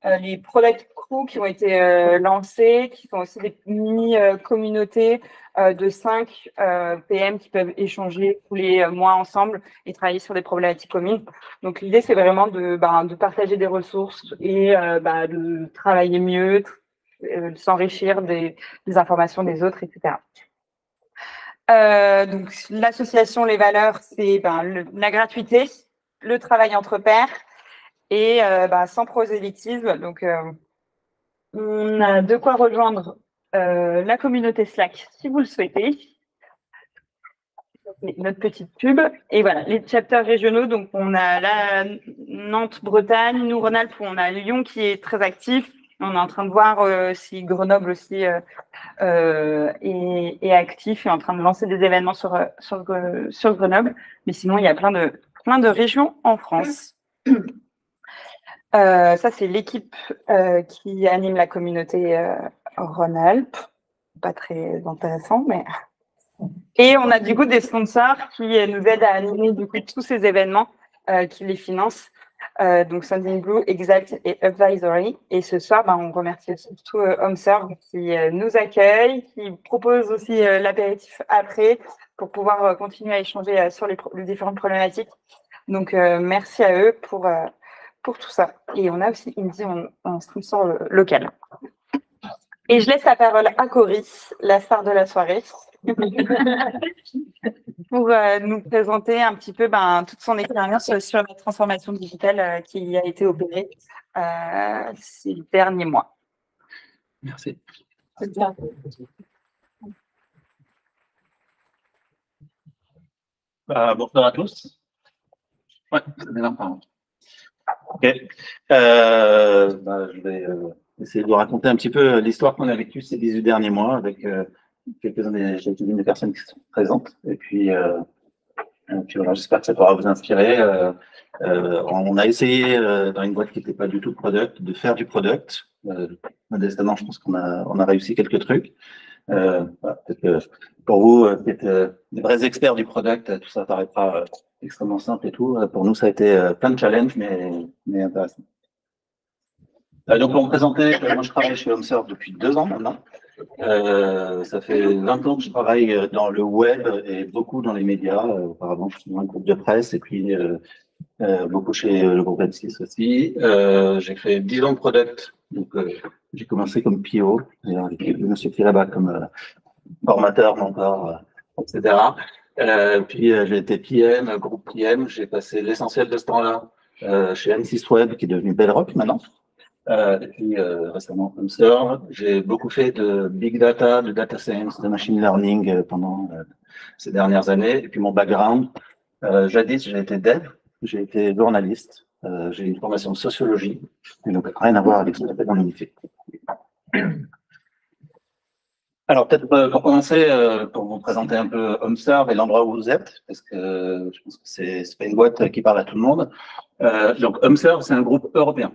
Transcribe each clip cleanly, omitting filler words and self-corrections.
les product crew qui ont été lancés, qui sont aussi des mini-communautés de 5 PM qui peuvent échanger tous les mois ensemble et travailler sur des problématiques communes. Donc l'idée, c'est vraiment de partager des ressources et de travailler mieux, de s'enrichir des informations des autres, etc. Donc l'association, les valeurs, c'est la gratuité, le travail entre pairs et sans prosélytisme. Donc on a de quoi rejoindre la communauté Slack si vous le souhaitez. Notre petite pub. Et voilà, les chapters régionaux. Donc, on a la Nantes-Bretagne, nous, Rhône-Alpes, on a Lyon qui est très actif. On est en train de voir si Grenoble aussi est actif et en train de lancer des événements sur Grenoble. Mais sinon, il y a plein de régions en France. Ça, c'est l'équipe qui anime la communauté Rhône-Alpes. Pas très intéressant, mais... Et on a du coup des sponsors qui nous aident à animer du coup tous ces événements qui les financent. Donc Sending Blue, Exact et Advisory. Et ce soir, on remercie surtout HomeServe qui nous accueille, qui propose aussi l'apéritif après pour pouvoir continuer à échanger sur les différentes problématiques. Donc merci à eux pour tout ça. Et on a aussi Indie en sponsor local. Et je laisse la parole à Cory, la star de la soirée, pour nous présenter un petit peu toute son expérience sur la transformation digitale qui a été opérée ces derniers mois. Merci. Bonjour à tous. Ouais, c'est bien, pardon. Ok. Je vais essayer de vous raconter un petit peu l'histoire qu'on a vécue ces 18 derniers mois avec quelques-unes des personnes qui sont présentes. Et puis voilà, j'espère que ça pourra vous inspirer. On a essayé, dans une boîte qui n'était pas du tout product, de faire du product. Modestement, je pense qu'on a réussi quelques trucs. Peut-être que pour vous, qui êtes des vrais experts du product, tout ça paraîtra extrêmement simple et tout. Pour nous, ça a été plein de challenges, mais intéressant. Donc, pour me présenter, moi, je travaille chez HomeServe depuis 2 ans maintenant. Ça fait 20 ans que je travaille dans le web et beaucoup dans les médias. Auparavant, je suis dans un groupe de presse et puis beaucoup chez le groupe M6 aussi. J'ai fait 10 ans de product. Donc, j'ai commencé comme PO, avec M. Kiraba comme formateur, mentor, etc. Puis j'ai été PM, groupe PM. J'ai passé l'essentiel de ce temps-là chez M6 Web, qui est devenu Bedrock maintenant. Et puis récemment HomeServe. J'ai beaucoup fait de big data, de data science, de machine learning pendant ces dernières années. Et puis mon background, jadis j'ai été dev, j'ai été journaliste, j'ai une formation de sociologie, et donc rien à voir avec ce qu'on fait dans l'unité. Alors peut-être pour commencer, pour vous présenter un peu HomeServe et l'endroit où vous êtes, parce que je pense que c'est pas une boîte qui parle à tout le monde. Donc HomeServe, c'est un groupe européen.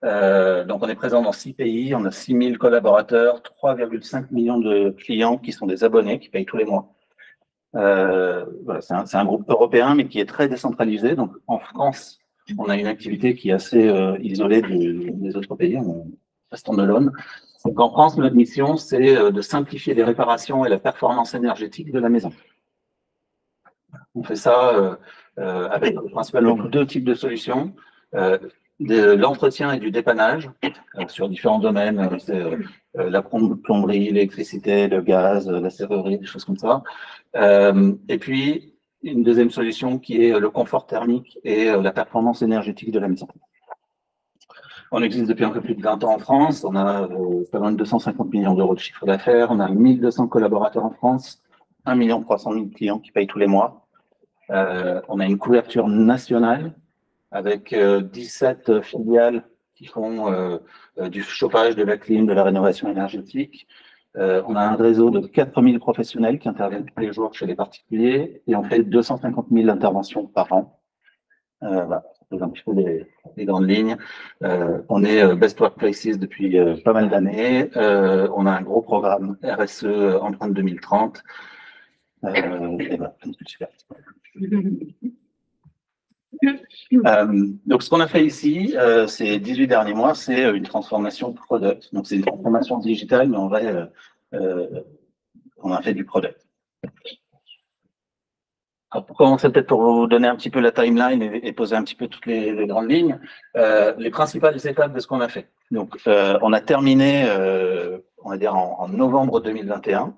Donc on est présent dans 6 pays, on a 6000 collaborateurs, 3,5 millions de clients qui sont des abonnés, qui payent tous les mois. Voilà, c'est un groupe européen, mais qui est très décentralisé. Donc en France, on a une activité qui est assez isolée des autres pays, on reste en alone. Donc en France, notre mission, c'est de simplifier les réparations et la performance énergétique de la maison. On fait ça avec principalement 2 types de solutions. De l'entretien et du dépannage sur différents domaines, la plomberie, l'électricité, le gaz, la serrurerie, des choses comme ça. Et puis, une deuxième solution qui est le confort thermique et la performance énergétique de la maison. On existe depuis un peu plus de 20 ans en France, on a pas loin de 250 millions d'euros de chiffre d'affaires, on a 1200 collaborateurs en France, 1 300 000 clients qui payent tous les mois. On a une couverture nationale avec 17 filiales qui font du chauffage, de la clim, de la rénovation énergétique. On a un réseau de 4000 professionnels qui interviennent tous les jours chez les particuliers et on fait 250 000 interventions par an. Voilà, c'est un petit peu les grandes lignes. On est Best Workplaces depuis pas mal d'années. On a un gros programme RSE Empreinte 2030. Et voilà, super. Donc, ce qu'on a fait ici, ces 18 derniers mois, c'est une transformation product. Donc, c'est une transformation digitale, mais en vrai, on a fait du product. Alors, pour commencer, peut-être pour vous donner un petit peu la timeline et poser un petit peu toutes les grandes lignes, les principales étapes de ce qu'on a fait. Donc, on a terminé, on va dire, en novembre 2021,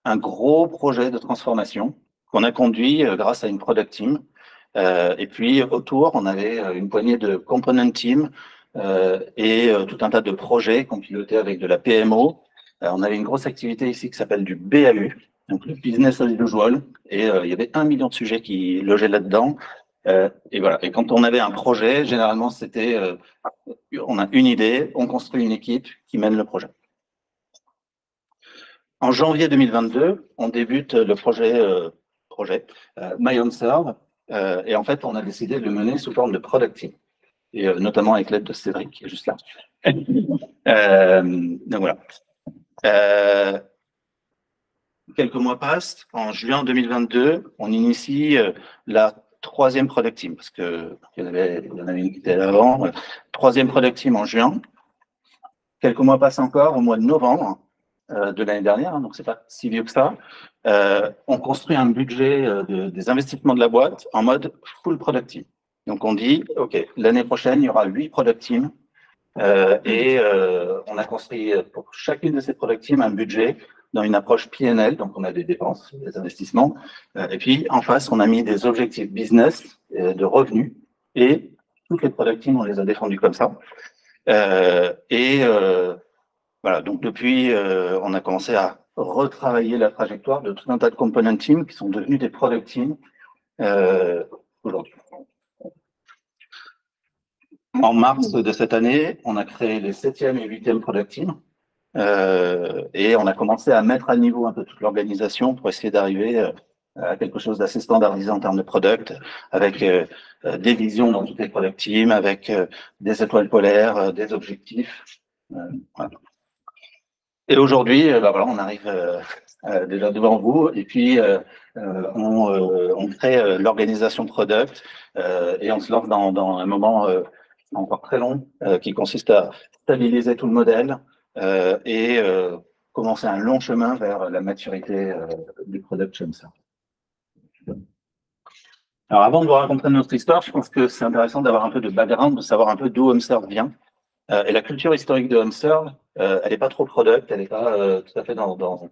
un gros projet de transformation qu'on a conduit grâce à une product team. Et puis, autour, on avait une poignée de component team et tout un tas de projets qu'on pilotait avec de la PMO. On avait une grosse activité ici qui s'appelle du BAU, donc le business as usual, et il y avait 1 million de sujets qui logeaient là-dedans. Et voilà. Et quand on avait un projet, généralement, c'était on a une idée, on construit une équipe qui mène le projet. En janvier 2022, on débute le projet MyOnServe, et en fait, on a décidé de le mener sous forme de product team, et notamment avec l'aide de Cédric qui est juste là. Donc voilà. Quelques mois passent. En juin 2022, on initie la 3e product team, parce qu'il y en avait une qui était avant. 3e product team en juin. Quelques mois passent encore, au mois de novembre de l'année dernière, donc c'est pas si vieux que ça. On construit un budget des investissements de la boîte en mode full product team. Donc on dit, OK, l'année prochaine, il y aura 8 product teams. Et on a construit pour chacune de ces product teams un budget dans une approche PNL, donc on a des dépenses, des investissements, et puis en face, on a mis des objectifs business, de revenus, et toutes les product teams, on les a défendus comme ça. Voilà, donc depuis, on a commencé à retravailler la trajectoire de tout un tas de component teams qui sont devenus des product teams aujourd'hui. En mars de cette année, on a créé les 7e et 8e product teams. Et on a commencé à mettre à niveau un peu toute l'organisation pour essayer d'arriver à quelque chose d'assez standardisé en termes de product, avec des visions dans toutes les product teams, avec des étoiles polaires, des objectifs. Voilà. Et aujourd'hui, voilà, on arrive déjà devant vous, et puis on crée l'organisation product, et on se lance dans un moment encore très long, qui consiste à stabiliser tout le modèle, et commencer un long chemin vers la maturité du product comme ça. Alors, avant de vous raconter notre histoire, je pense que c'est intéressant d'avoir un peu de background, de savoir un peu d'où HomeServe vient. Et la culture historique de HomeServe, elle n'est pas trop product, elle n'est pas tout à fait dans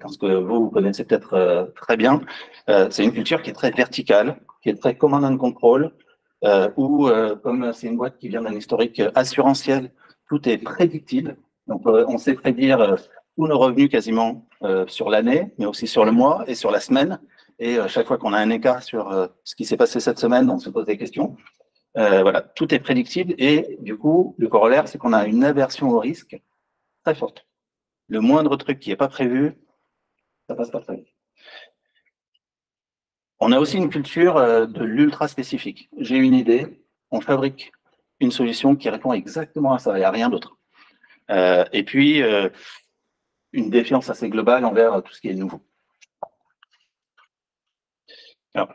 ce que vous connaissez peut-être très bien. C'est une culture qui est très verticale, qui est très command and control, où, comme c'est une boîte qui vient d'un historique assurantiel, tout est prédictible. Donc, on sait prédire tous nos revenus quasiment sur l'année, mais aussi sur le mois et sur la semaine. Et chaque fois qu'on a un écart sur ce qui s'est passé cette semaine, on se pose des questions. Voilà, tout est prédictible et du coup, le corollaire, c'est qu'on a une aversion au risque très forte. Le moindre truc qui n'est pas prévu, ça passe pas très vite. On a aussi une culture de l'ultra spécifique. J'ai une idée, on fabrique une solution qui répond exactement à ça, il n'y a rien d'autre. Et puis, une défiance assez globale envers tout ce qui est nouveau. Alors,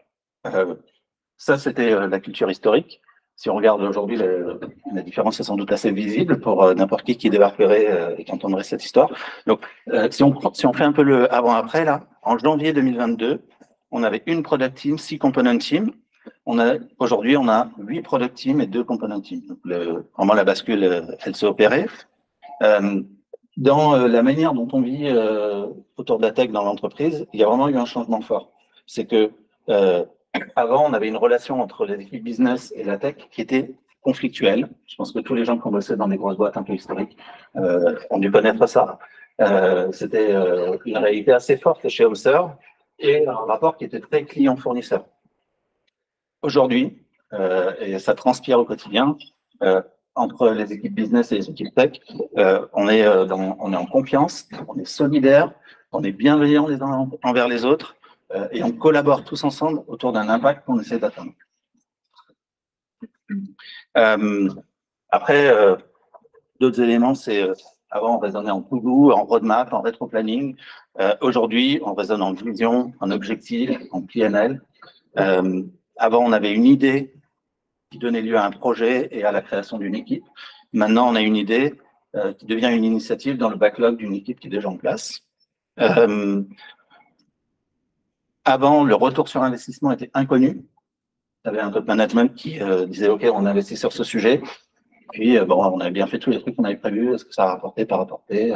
ça, c'était la culture historique. Si on regarde aujourd'hui, la différence est sans doute assez visible pour n'importe qui débarquerait et qui entendrait cette histoire. Donc, si on fait un peu le avant-après, là, en janvier 2022, on avait une product team, 6 component teams. Aujourd'hui, on a 8 product teams et 2 component teams. Donc, vraiment, la bascule, elle s'est opérée. Dans la manière dont on vit autour de la tech dans l'entreprise, il y a vraiment eu un changement fort. C'est que avant, on avait une relation entre les équipes business et la tech qui était conflictuelle. Je pense que tous les gens qui ont bossé dans des grosses boîtes un peu historiques ont dû connaître ça. C'était une réalité assez forte chez HomeServe et un rapport qui était très client-fournisseur. Aujourd'hui, et ça transpire au quotidien, entre les équipes business et les équipes tech, on est en confiance, on est solidaires, on est bienveillants les uns envers les autres, et on collabore tous ensemble autour d'un impact qu'on essaie d'atteindre. Après, d'autres éléments, c'est avant on raisonnait en to-do, en roadmap, en rétro-planning. Aujourd'hui, on raisonne en vision, en objectif, en PNL. Avant, on avait une idée qui donnait lieu à un projet et à la création d'une équipe. Maintenant, on a une idée qui devient une initiative dans le backlog d'une équipe qui est déjà en place. Avant, le retour sur investissement était inconnu. Il y avait un top management qui disait « Ok, on investit sur ce sujet ». Puis, bon, on avait bien fait tous les trucs qu'on avait prévus. Est-ce que ça a rapporté, pas rapporté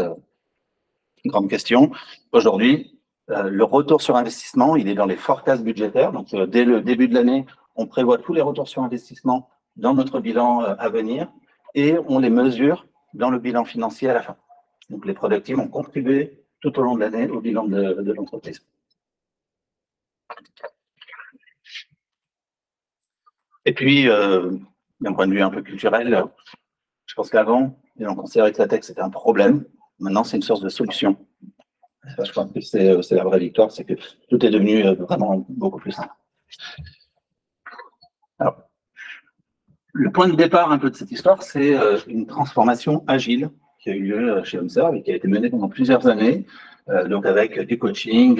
Une grande question. Aujourd'hui, le retour sur investissement, il est dans les forecasts budgétaires. Donc, dès le début de l'année, on prévoit tous les retours sur investissement dans notre bilan à venir et on les mesure dans le bilan financier à la fin. Donc, les product teams ont contribué tout au long de l'année au bilan de l'entreprise. Et puis, d'un point de vue un peu culturel, je pense qu'avant, les gens considéraient que la tech, c'était un problème. Maintenant, c'est une source de solution. Je pense que c'est la vraie victoire, c'est que tout est devenu vraiment beaucoup plus simple. Alors, le point de départ un peu de cette histoire, c'est une transformation agile qui a eu lieu chez HomeServe et qui a été menée pendant plusieurs années, donc avec du coaching,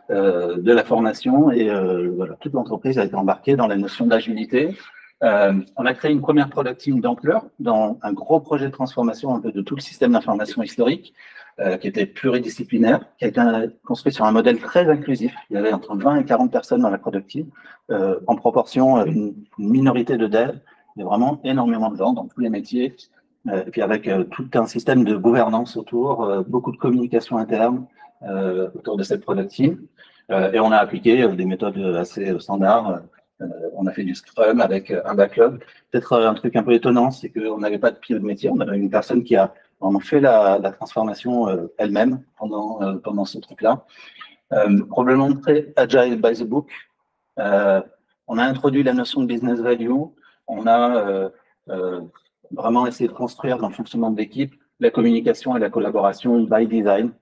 de la formation, et voilà, toute l'entreprise a été embarquée dans la notion d'agilité. On a créé une première product team d'ampleur dans un gros projet de transformation un peu de tout le système d'information historique, qui était pluridisciplinaire, qui a été construit sur un modèle très inclusif. Il y avait entre 20 et 40 personnes dans la product team, en proportion une minorité de devs, mais vraiment énormément de gens dans tous les métiers, et puis avec tout un système de gouvernance autour, beaucoup de communication interne autour de cette product team, et on a appliqué des méthodes assez standards. On a fait du Scrum avec un backlog. Peut-être un truc un peu étonnant, c'est qu'on n'avait pas de pilote de métier. On avait une personne qui a vraiment fait la transformation elle-même pendant ce truc-là. Probablement très agile by the book. On a introduit la notion de business value. On a vraiment essayé de construire dans le fonctionnement de l'équipe la communication et la collaboration by design.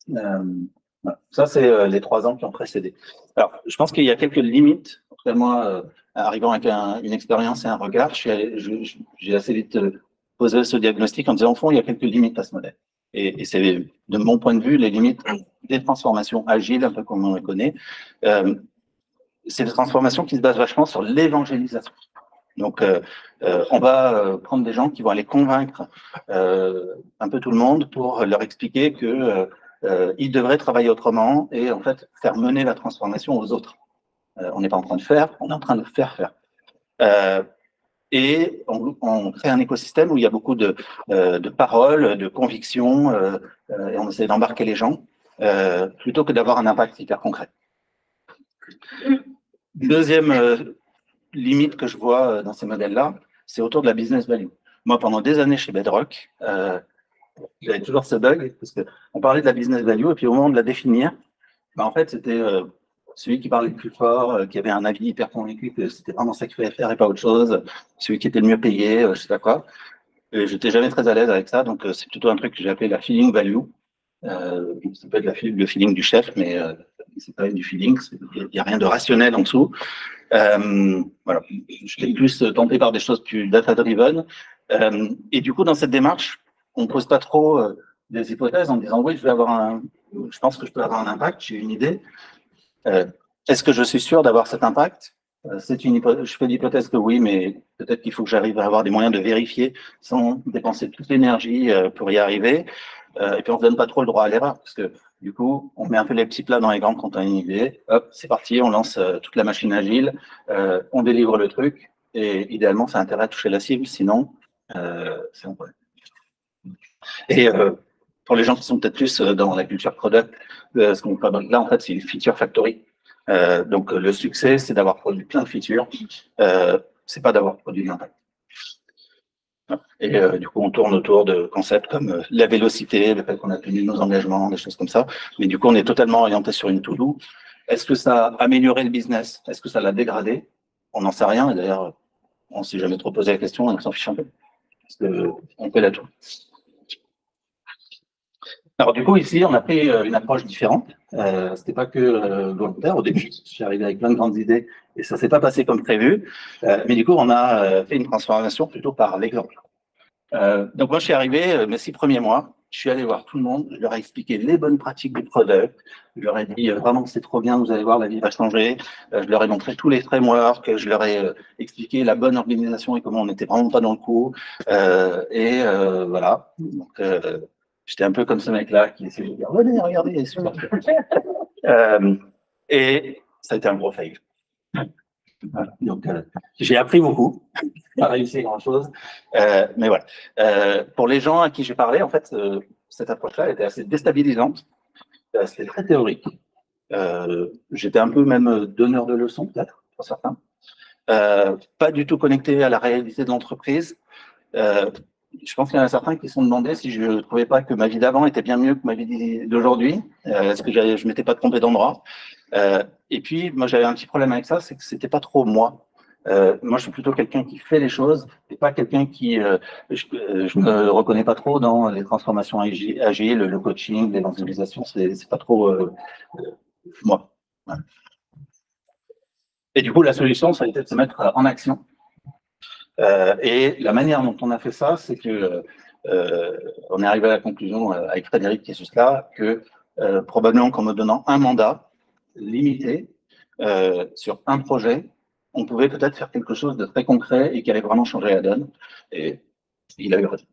Voilà. Ça, c'est les 3 ans qui ont précédé. Alors, je pense qu'il y a quelques limites. En tout cas, moi, arrivant avec une expérience et un regard, j'ai assez vite posé ce diagnostic en disant, au fond, il y a quelques limites à ce modèle. Et c'est, de mon point de vue, les limites des transformations agiles, un peu comme on les connaît. C'est des transformations qui se basent vachement sur l'évangélisation. Donc, on va prendre des gens qui vont aller convaincre un peu tout le monde pour leur expliquer que ils devraient travailler autrement et en fait faire mener la transformation aux autres. On n'est pas en train de faire, on est en train de faire. Et on crée un écosystème où il y a beaucoup de paroles, de convictions, et on essaie d'embarquer les gens plutôt que d'avoir un impact hyper concret. Deuxième limite que je vois dans ces modèles-là, c'est autour de la business value. Moi, pendant des années chez Bedrock, j'avais toujours ce bug, parce qu'on parlait de la business value, et puis au moment de la définir, ben en fait, c'était celui qui parlait le plus fort, qui avait un avis hyper convaincu que c'était vraiment ça qu'il fallait faire et pas autre chose, celui qui était le mieux payé, je sais pas quoi. Et j'étais jamais très à l'aise avec ça, donc c'est plutôt un truc que j'ai appelé la feeling value. Ça peut être le feeling du chef, mais c'est pas du feeling, il n'y a rien de rationnel en dessous. Voilà, je suis plus tenté par des choses plus data-driven. Et du coup, dans cette démarche, on ne pose pas trop des hypothèses en disant oui, je pense que je peux avoir un impact, j'ai une idée. Est-ce que je suis sûr d'avoir cet impact? Je fais l'hypothèse que oui, mais peut-être qu'il faut que j'arrive à avoir des moyens de vérifier sans dépenser toute l'énergie pour y arriver. Et puis on ne se donne pas trop le droit à l'erreur, parce que du coup, on met un peu les petits plats dans les grands quand on a une idée. Hop, c'est parti, on lance toute la machine agile, on délivre le truc, et idéalement, ça a intérêt à toucher la cible, sinon, c'est un problème. Et pour les gens qui sont peut-être plus dans la culture product, ce qu'on fabrique là, en fait, c'est une feature factory. Donc, le succès, c'est d'avoir produit plein de features, c'est pas d'avoir produit de l'impact. Et du coup, on tourne autour de concepts comme la vélocité, le fait qu'on a tenu nos engagements, des choses comme ça. Mais du coup, on est totalement orienté sur une to-do. Est-ce que ça a amélioré le business? Est-ce que ça l'a dégradé? On n'en sait rien. Et d'ailleurs, on ne s'est jamais trop posé la question, on s'en fiche un peu. Parce qu'on fait la tout. Alors du coup, ici, on a pris une approche différente. C'était pas que volontaire. Au début, je suis arrivé avec plein de grandes idées et ça s'est pas passé comme prévu. Mais du coup, on a fait une transformation plutôt par l'exemple. Donc moi, je suis arrivé mes 6 premiers mois. je suis allé voir tout le monde, je leur ai expliqué les bonnes pratiques du product, je leur ai dit vraiment c'est trop bien, vous allez voir, la vie va changer. Je leur ai montré tous les frameworks, je leur ai expliqué la bonne organisation et comment on n'était vraiment pas dans le coup. Voilà. Donc, j'étais un peu comme ce mec-là qui essayait de dire venez, regardez, c'est super. Et ça a été un gros fail. Voilà. Donc, j'ai appris beaucoup, pas réussi grand-chose, mais voilà. Pour les gens à qui j'ai parlé, en fait, cette approche-là était assez déstabilisante. C'était très théorique. J'étais un peu même donneur de leçons, peut-être, pour certains. Pas du tout connecté à la réalité de l'entreprise. Je pense qu'il y en a certains qui se sont demandé si je ne trouvais pas que ma vie d'avant était bien mieux que ma vie d'aujourd'hui. Est-ce que je ne m'étais pas trompé d'endroit? Et puis, moi, j'avais un petit problème avec ça, c'est que c'était pas trop moi. Moi, je suis plutôt quelqu'un qui fait les choses et pas quelqu'un qui. Je me reconnais pas trop dans les transformations agiles, le coaching, l'évangélisation. C'est pas trop moi. Voilà. Et du coup, la solution, ça a été de se mettre en action. Et la manière dont on a fait ça, c'est que on est arrivé à la conclusion avec Frédéric qui est juste là que probablement qu'en me donnant un mandat limité sur un projet, on pouvait peut-être faire quelque chose de très concret et qui allait vraiment changer la donne. Et il a eu raison.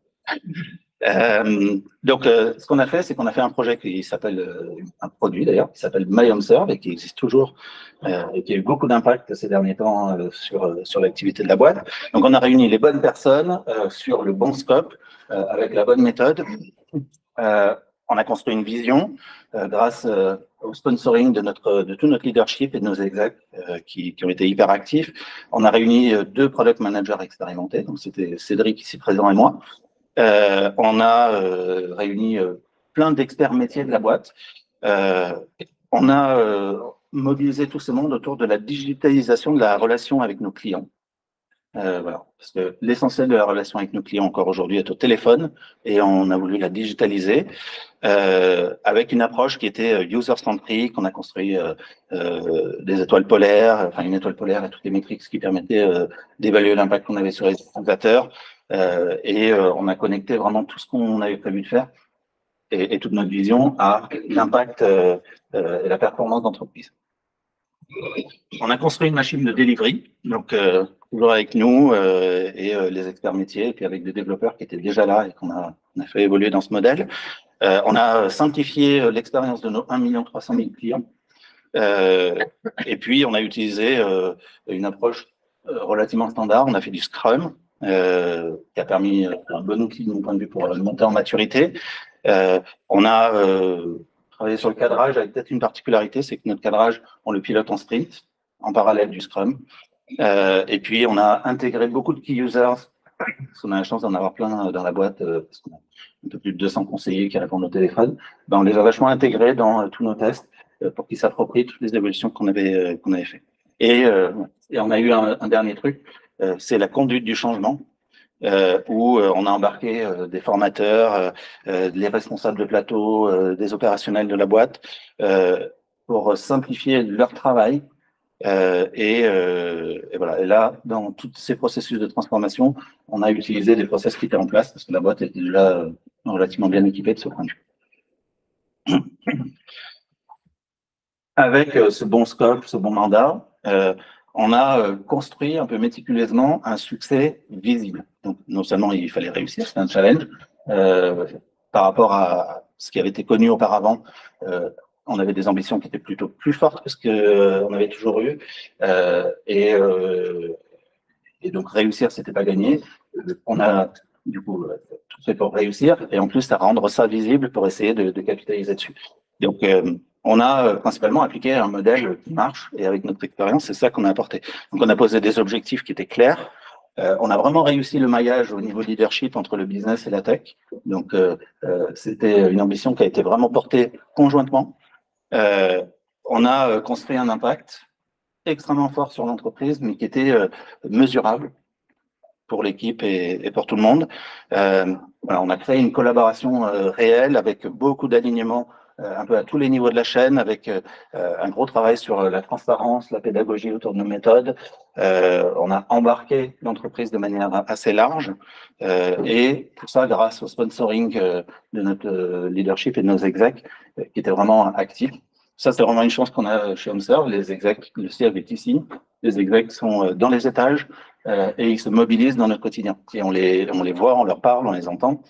Donc, ce qu'on a fait, c'est qu'on a fait un projet qui s'appelle, un produit d'ailleurs, qui s'appelle MyHomeServe et qui existe toujours et qui a eu beaucoup d'impact ces derniers temps sur l'activité de la boîte. Donc, on a réuni les bonnes personnes sur le bon scope, avec la bonne méthode. On a construit une vision grâce au sponsoring de tout notre leadership et de nos execs qui ont été hyper actifs. On a réuni 2 product managers expérimentés, donc c'était Cédric ici présent et moi. On a réuni plein d'experts métiers de la boîte. On a mobilisé tout ce monde autour de la digitalisation de la relation avec nos clients. Voilà, parce que l'essentiel de la relation avec nos clients encore aujourd'hui est au téléphone et on a voulu la digitaliser avec une approche qui était user-centric. On a construit des étoiles polaires, enfin une étoile polaire et toutes les métriques qui permettaient d'évaluer l'impact qu'on avait sur les utilisateurs. On a connecté vraiment tout ce qu'on avait prévu de faire et toute notre vision à l'impact et la performance d'entreprise. On a construit une machine de delivery, donc toujours avec nous les experts métiers, et puis avec des développeurs qui étaient déjà là et qu'on a fait évoluer dans ce modèle. On a simplifié l'expérience de nos 1 300 000 clients. Et puis, on a utilisé une approche relativement standard. On a fait du Scrum, qui a permis un bon outil de mon point de vue pour monter en maturité. On a travaillé sur le cadrage avec peut-être une particularité, c'est que notre cadrage, on le pilote en sprint, en parallèle du Scrum. Et puis, on a intégré beaucoup de key users, parce qu'on a la chance d'en avoir plein dans la boîte, parce qu'on a un peu plus de 200 conseillers qui répondent au téléphone. Ben, on les a vachement intégrés dans tous nos tests pour qu'ils s'approprient toutes les évolutions qu'on avait fait. Et on a eu un dernier truc, c'est la conduite du changement. Où on a embarqué des formateurs, les responsables de plateau, des opérationnels de la boîte, pour simplifier leur travail. Et voilà. Et là, dans tous ces processus de transformation, on a utilisé des process qui étaient en place parce que la boîte était déjà relativement bien équipée de ce point de vue. Avec ce bon scope, ce bon mandat, on a construit un peu méticuleusement un succès visible. Donc, non seulement il fallait réussir, c'était un challenge par rapport à ce qui avait été connu auparavant. On avait des ambitions qui étaient plutôt plus fortes que ce qu'on avait toujours eu. Et donc, réussir, c'était pas gagné. On a, du coup, tout fait pour réussir. Et en plus, à rendre ça visible pour essayer de capitaliser dessus. Donc, on a principalement appliqué un modèle qui marche et avec notre expérience, c'est ça qu'on a apporté. Donc, on a posé des objectifs qui étaient clairs. On a vraiment réussi le maillage au niveau leadership entre le business et la tech. Donc, c'était une ambition qui a été vraiment portée conjointement. On a construit un impact extrêmement fort sur l'entreprise, mais qui était mesurable pour l'équipe et pour tout le monde. Voilà, on a créé une collaboration réelle avec beaucoup d'alignement un peu à tous les niveaux de la chaîne, avec un gros travail sur la transparence, la pédagogie autour de nos méthodes. On a embarqué l'entreprise de manière assez large, et tout ça grâce au sponsoring de notre leadership et de nos execs, qui étaient vraiment actifs. Ça, c'est vraiment une chance qu'on a chez HomeServe. Les execs, le siège est ici. Les execs sont dans les étages et ils se mobilisent dans notre quotidien. Et on les voit, on leur parle, on les entend.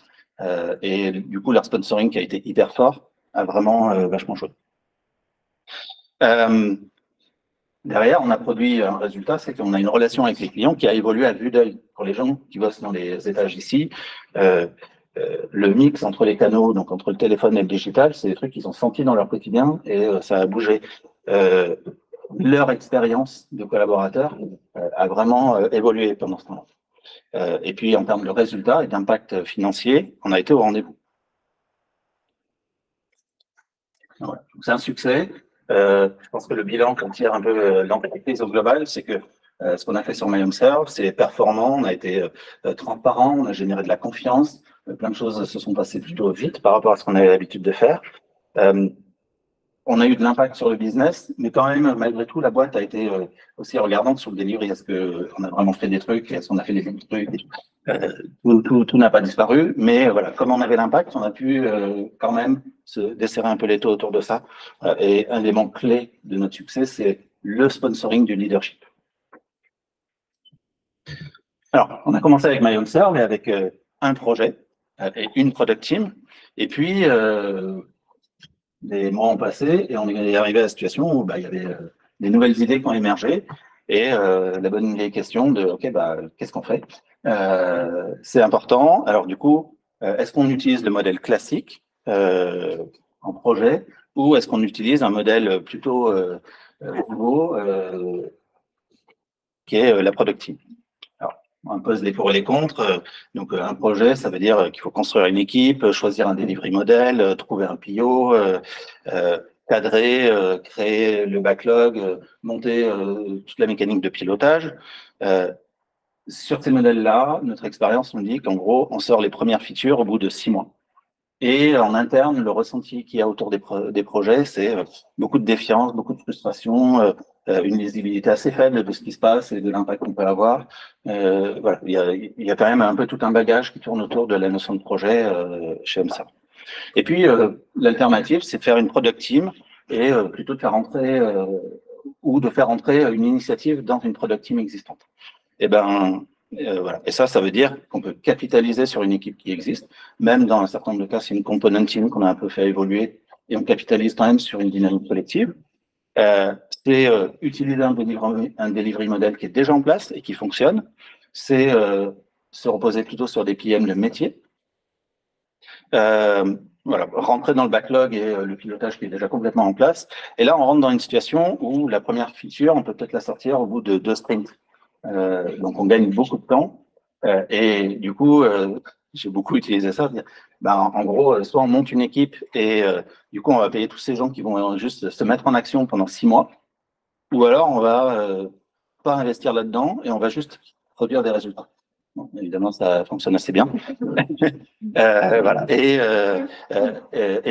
Et du coup, leur sponsoring qui a été hyper fort a vraiment vachement joué. Derrière, on a produit un résultat, c'est qu'on a une relation avec les clients qui a évolué à vue d'œil. Pour les gens qui bossent dans les étages ici, le mix entre les canaux, donc entre le téléphone et le digital, c'est des trucs qu'ils ont sentis dans leur quotidien et ça a bougé. Leur expérience de collaborateur a vraiment évolué pendant ce temps-là. Et puis, en termes de résultats et d'impact financier, on a été au rendez-vous. Voilà. C'est un succès. Je pense que le bilan qu'on tire un peu l'entreprise au global, c'est que ce qu'on a fait sur MyHomeServe, c'est performant, on a été transparent, on a généré de la confiance, plein de choses se sont passées plutôt vite par rapport à ce qu'on avait l'habitude de faire. On a eu de l'impact sur le business, mais quand même, malgré tout, la boîte a été aussi regardante sur le delivery. Est-ce qu'on a vraiment fait des trucs? Est-ce qu'on a fait des trucs? Tout n'a pas disparu, mais voilà, comme on avait l'impact, on a pu quand même se desserrer un peu les taux autour de ça. Et un élément clé de notre succès, c'est le sponsoring du leadership. Alors, on a commencé avec MyHomeServe et avec un projet et une product team. Et puis, les mois ont passé et on est arrivé à la situation où il y avait des nouvelles idées qui ont émergé et la bonne vieille question de OK, qu'est-ce qu'on fait? C'est important. Alors du coup, est-ce qu'on utilise le modèle classique en projet ou est-ce qu'on utilise un modèle plutôt nouveau qui est la product team? On pose les pour et les contre. Donc, un projet, ça veut dire qu'il faut construire une équipe, choisir un delivery model, trouver un PO, cadrer, créer le backlog, monter toute la mécanique de pilotage. Sur ces modèles-là, notre expérience nous dit qu'en gros, on sort les premières features au bout de 6 mois. Et en interne, le ressenti qu'il y a autour des projets, c'est beaucoup de défiance, beaucoup de frustration, une lisibilité assez faible de ce qui se passe et de l'impact qu'on peut avoir. Voilà, il y a quand même un peu tout un bagage qui tourne autour de la notion de projet chez HomeServe. Et puis, l'alternative, c'est de faire une product team et plutôt de faire entrer ou de faire entrer une initiative dans une product team existante. Et voilà. Et ça veut dire qu'on peut capitaliser sur une équipe qui existe. Même dans un certain nombre de cas, c'est une component team qu'on a un peu fait évoluer et on capitalise quand même sur une dynamique collective. C'est utiliser un delivery model qui est déjà en place et qui fonctionne. C'est se reposer plutôt sur des PM de métier. Voilà, rentrer dans le backlog et le pilotage qui est déjà complètement en place. Et là, on rentre dans une situation où la première feature, on peut peut-être la sortir au bout de 2 sprints. Donc, on gagne beaucoup de temps. Et du coup, j'ai beaucoup utilisé ça. En gros, soit on monte une équipe et du coup, on va payer tous ces gens qui vont juste se mettre en action pendant 6 mois. Ou alors, on va pas investir là-dedans et on va juste produire des résultats. Bon, évidemment, ça fonctionne assez bien. Voilà. Et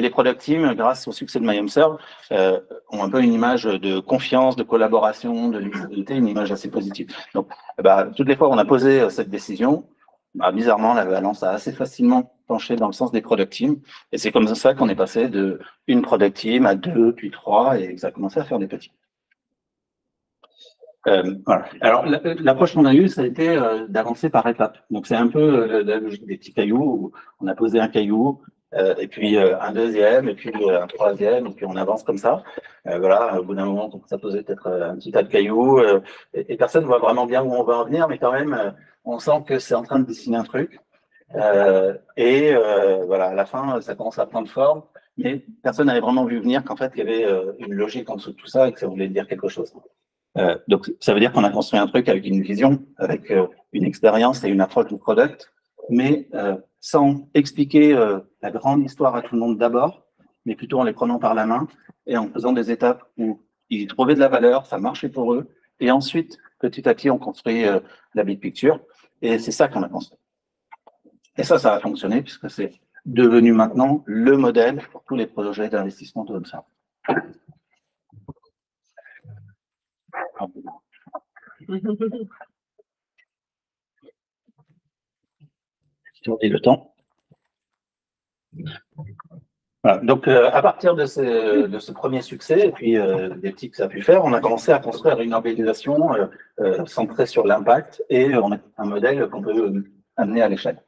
les product teams, grâce au succès de MyHomeServe, ont un peu une image de confiance, de collaboration, de lisibilité, une image assez positive. Donc, toutes les fois où on a posé cette décision, bizarrement, la balance a assez facilement penché dans le sens des product teams. Et c'est comme ça qu'on est passé de une product team à 2, puis 3, et ça a commencé à faire des petits. Voilà. Alors, l'approche qu'on a eue, ça a été d'avancer par étapes. Donc, c'est un peu la logique des petits cailloux, où on a posé un caillou, et puis un deuxième, et puis un troisième, et puis on avance comme ça. Voilà, au bout d'un moment, on commence à poser peut-être un petit tas de cailloux, et personne ne voit vraiment bien où on va en venir, mais quand même, on sent que c'est en train de dessiner un truc. Voilà, à la fin, ça commence à prendre forme, mais personne n'avait vraiment vu venir qu'en fait, il y avait une logique en dessous de tout ça et que ça voulait dire quelque chose. Donc, ça veut dire qu'on a construit un truc avec une vision, avec une expérience et une approche du product, mais sans expliquer la grande histoire à tout le monde d'abord, mais plutôt en les prenant par la main et en faisant des étapes où ils trouvaient de la valeur, ça marchait pour eux, et ensuite, petit à petit, on construit la big picture, et c'est ça qu'on a construit. Et ça a fonctionné, puisque c'est devenu maintenant le modèle pour tous les projets d'investissement de HomeServe. Si on dit le temps. Voilà. Donc, à partir de ce premier succès, et puis des petits que ça a pu faire, on a commencé à construire une organisation centrée sur l'impact et on a un modèle qu'on peut amener à l'échelle.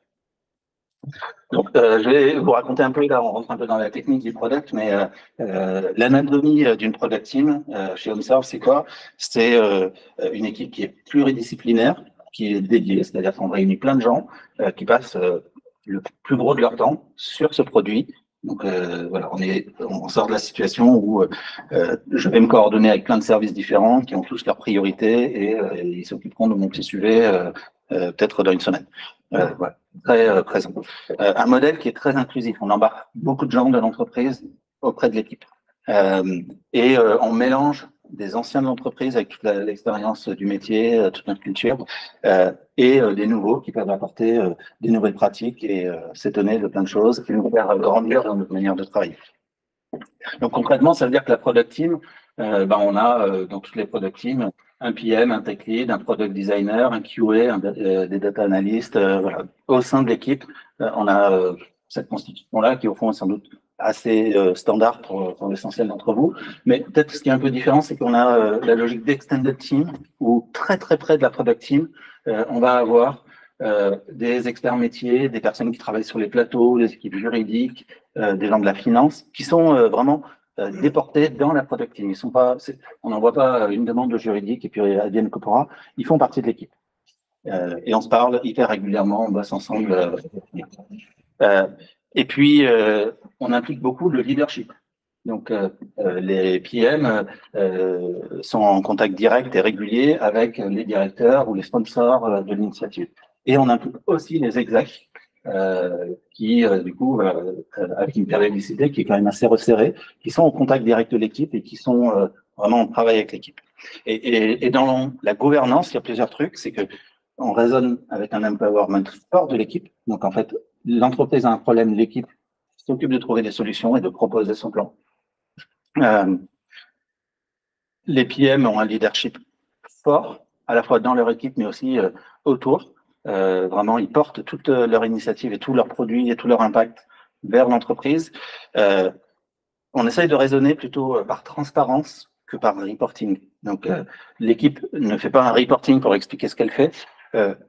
Donc, je vais vous raconter un peu, là, on rentre un peu dans la technique du product, mais l'anatomie d'une product team chez HomeServe, c'est quoi? C'est une équipe qui est pluridisciplinaire, qui est dédiée, c'est-à-dire qu'on réunit plein de gens qui passent le plus gros de leur temps sur ce produit. Donc voilà, on sort de la situation où je vais me coordonner avec plein de services différents qui ont tous leurs priorités et ils s'occuperont de mon petit sujet peut-être dans une semaine. Voilà, très présent. Un modèle qui est très inclusif. On embarque beaucoup de gens de l'entreprise auprès de l'équipe. On mélange des anciens de l'entreprise avec toute l'expérience du métier, toute notre culture, et des nouveaux qui peuvent apporter des nouvelles pratiques et s'étonner de plein de choses qui nous faire grandir dans notre manière de travailler. Donc concrètement, ça veut dire que la product team, on a dans toutes les product teams un PM, un tech lead, un product designer, un QA, des data analysts. Voilà. Au sein de l'équipe, on a cette constitution-là qui au fond est sans doute assez standard pour l'essentiel d'entre vous. Mais peut-être ce qui est un peu différent, c'est qu'on a la logique d'extended team, où très très près de la product team, on va avoir des experts métiers, des personnes qui travaillent sur les plateaux, des équipes juridiques, des gens de la finance, qui sont vraiment déportés dans la product team. Ils sont pas, on n'envoie pas une demande de juridique et puis advienne que pourra. Ils font partie de l'équipe. Et on se parle hyper régulièrement, on bosse ensemble. Et puis, on implique beaucoup le leadership. Donc, les PM sont en contact direct et régulier avec les directeurs ou les sponsors de l'initiative. Et on implique aussi les execs qui, du coup, avec une périodicité qui est quand même assez resserrée, qui sont en contact direct de l'équipe et qui sont vraiment en travail avec l'équipe. Et dans la gouvernance, il y a plusieurs trucs. C'est que on raisonne avec un empowerment fort de l'équipe. Donc, en fait, l'entreprise a un problème, l'équipe s'occupe de trouver des solutions et de proposer son plan. Les PM ont un leadership fort, à la fois dans leur équipe, mais aussi autour. Vraiment, ils portent toute leur initiative et tous leurs produits et tout leur impact vers l'entreprise. On essaye de raisonner plutôt par transparence que par reporting. Donc, l'équipe ne fait pas un reporting pour expliquer ce qu'elle fait.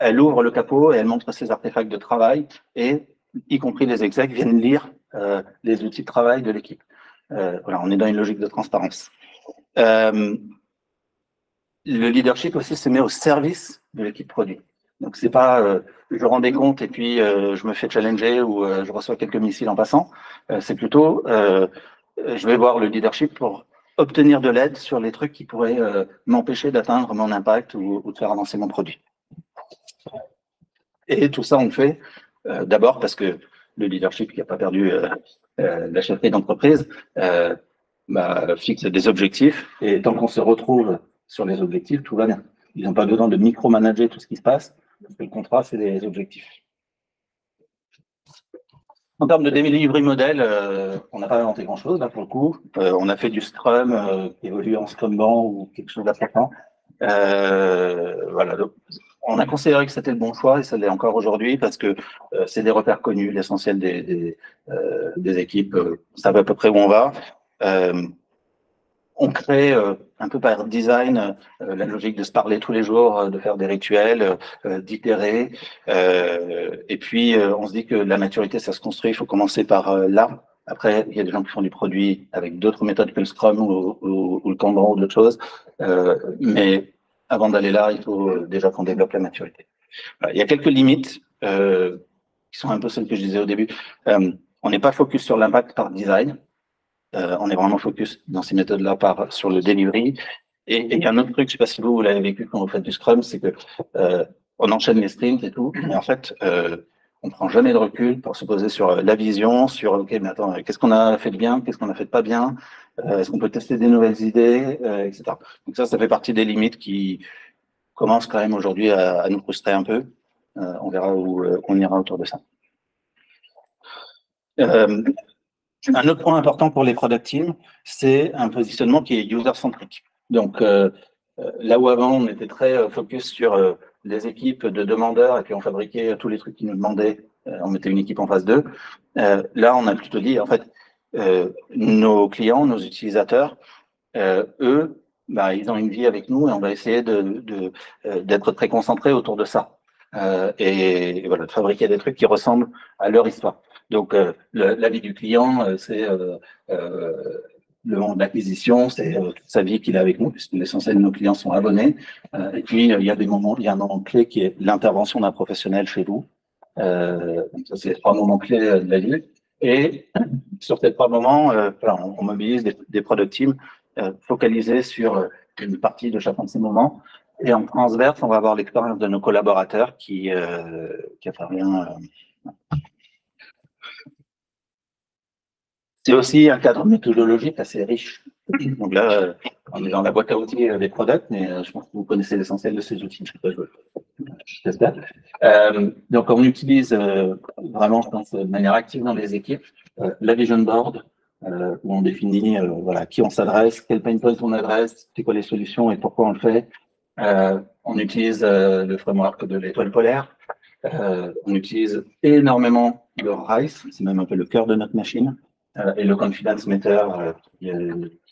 Elle ouvre le capot et elle montre ses artefacts de travail et, y compris les execs, viennent lire les outils de travail de l'équipe. Voilà, on est dans une logique de transparence. Le leadership aussi se met au service de l'équipe produit. Donc, c'est pas je rends des comptes et puis je me fais challenger ou je reçois quelques missiles en passant. C'est plutôt je vais voir le leadership pour obtenir de l'aide sur les trucs qui pourraient m'empêcher d'atteindre mon impact ou de faire avancer mon produit. Et tout ça, on le fait d'abord parce que le leadership qui n'a pas perdu la chefferie d'entreprise fixe des objectifs et tant qu'on se retrouve sur les objectifs, tout va bien. Ils n'ont pas besoin de micromanager tout ce qui se passe, parce que le contrat, c'est des objectifs. En termes de delivery model, on n'a pas inventé grand-chose, là, pour le coup. On a fait du Scrum, qui évolue en Scrumban ou quelque chose d'approprié. Voilà. Donc, on a considéré que c'était le bon choix, et ça l'est encore aujourd'hui, parce que c'est des repères connus, l'essentiel des équipes savent à peu près où on va. On crée un peu par design la logique de se parler tous les jours, de faire des rituels, d'itérer. Et puis, on se dit que la maturité, ça se construit. Il faut commencer par là. Après, il y a des gens qui font du produit avec d'autres méthodes que le Scrum ou le Kanban ou d'autres choses. Mais avant d'aller là, il faut déjà qu'on développe la maturité. Voilà. Il y a quelques limites qui sont un peu celles que je disais au début. On n'est pas focus sur l'impact par design. On est vraiment focus dans ces méthodes-là sur le delivery. Et il y a un autre truc, je ne sais pas si vous l'avez vécu quand vous faites du Scrum, c'est que on enchaîne les sprints et tout, mais en fait, on prend jamais de recul pour se poser sur la vision, sur ok, mais attends, qu'est-ce qu'on a fait de bien, qu'est-ce qu'on a fait de pas bien, est-ce qu'on peut tester des nouvelles idées, etc. Donc ça fait partie des limites qui commencent quand même aujourd'hui à nous frustrer un peu. On verra où on ira autour de ça. Euh, un autre point important pour les product teams, c'est un positionnement qui est user-centric. Donc, là où avant, on était très focus sur les équipes de demandeurs et puis on fabriquait tous les trucs qui nous demandaient, on mettait une équipe en phase 2. Là, on a plutôt dit, en fait, nos clients, nos utilisateurs, eux, bah, ils ont une vie avec nous et on va essayer d'être très concentrés autour de ça. Et voilà, de fabriquer des trucs qui ressemblent à leur histoire. Donc, la vie du client, c'est le moment de l'acquisition, c'est toute sa vie qu'il a avec nous, puisque l'essentiel de nos clients sont abonnés. Et puis, il y a un moment clé qui est l'intervention d'un professionnel chez vous. Donc ça, c'est les 3 moments clés de la vie. Et sur ces 3 moments, on mobilise des product teams focalisés sur une partie de chacun de ces moments. Et en transverse, on va avoir l'expérience de nos collaborateurs qui intervient. C'est aussi un cadre méthodologique assez riche. Donc là, on est dans la boîte à outils des products, mais je pense que vous connaissez l'essentiel de ces outils. J'espère. Donc, on utilise vraiment, je pense, de manière active dans les équipes, la vision board, où on définit voilà, qui on s'adresse, quel pain point on adresse, c'est quoi les solutions et pourquoi on le fait. On utilise le framework de l'étoile polaire. On utilise énormément le RICE, c'est même un peu le cœur de notre machine, et le confidence meter qui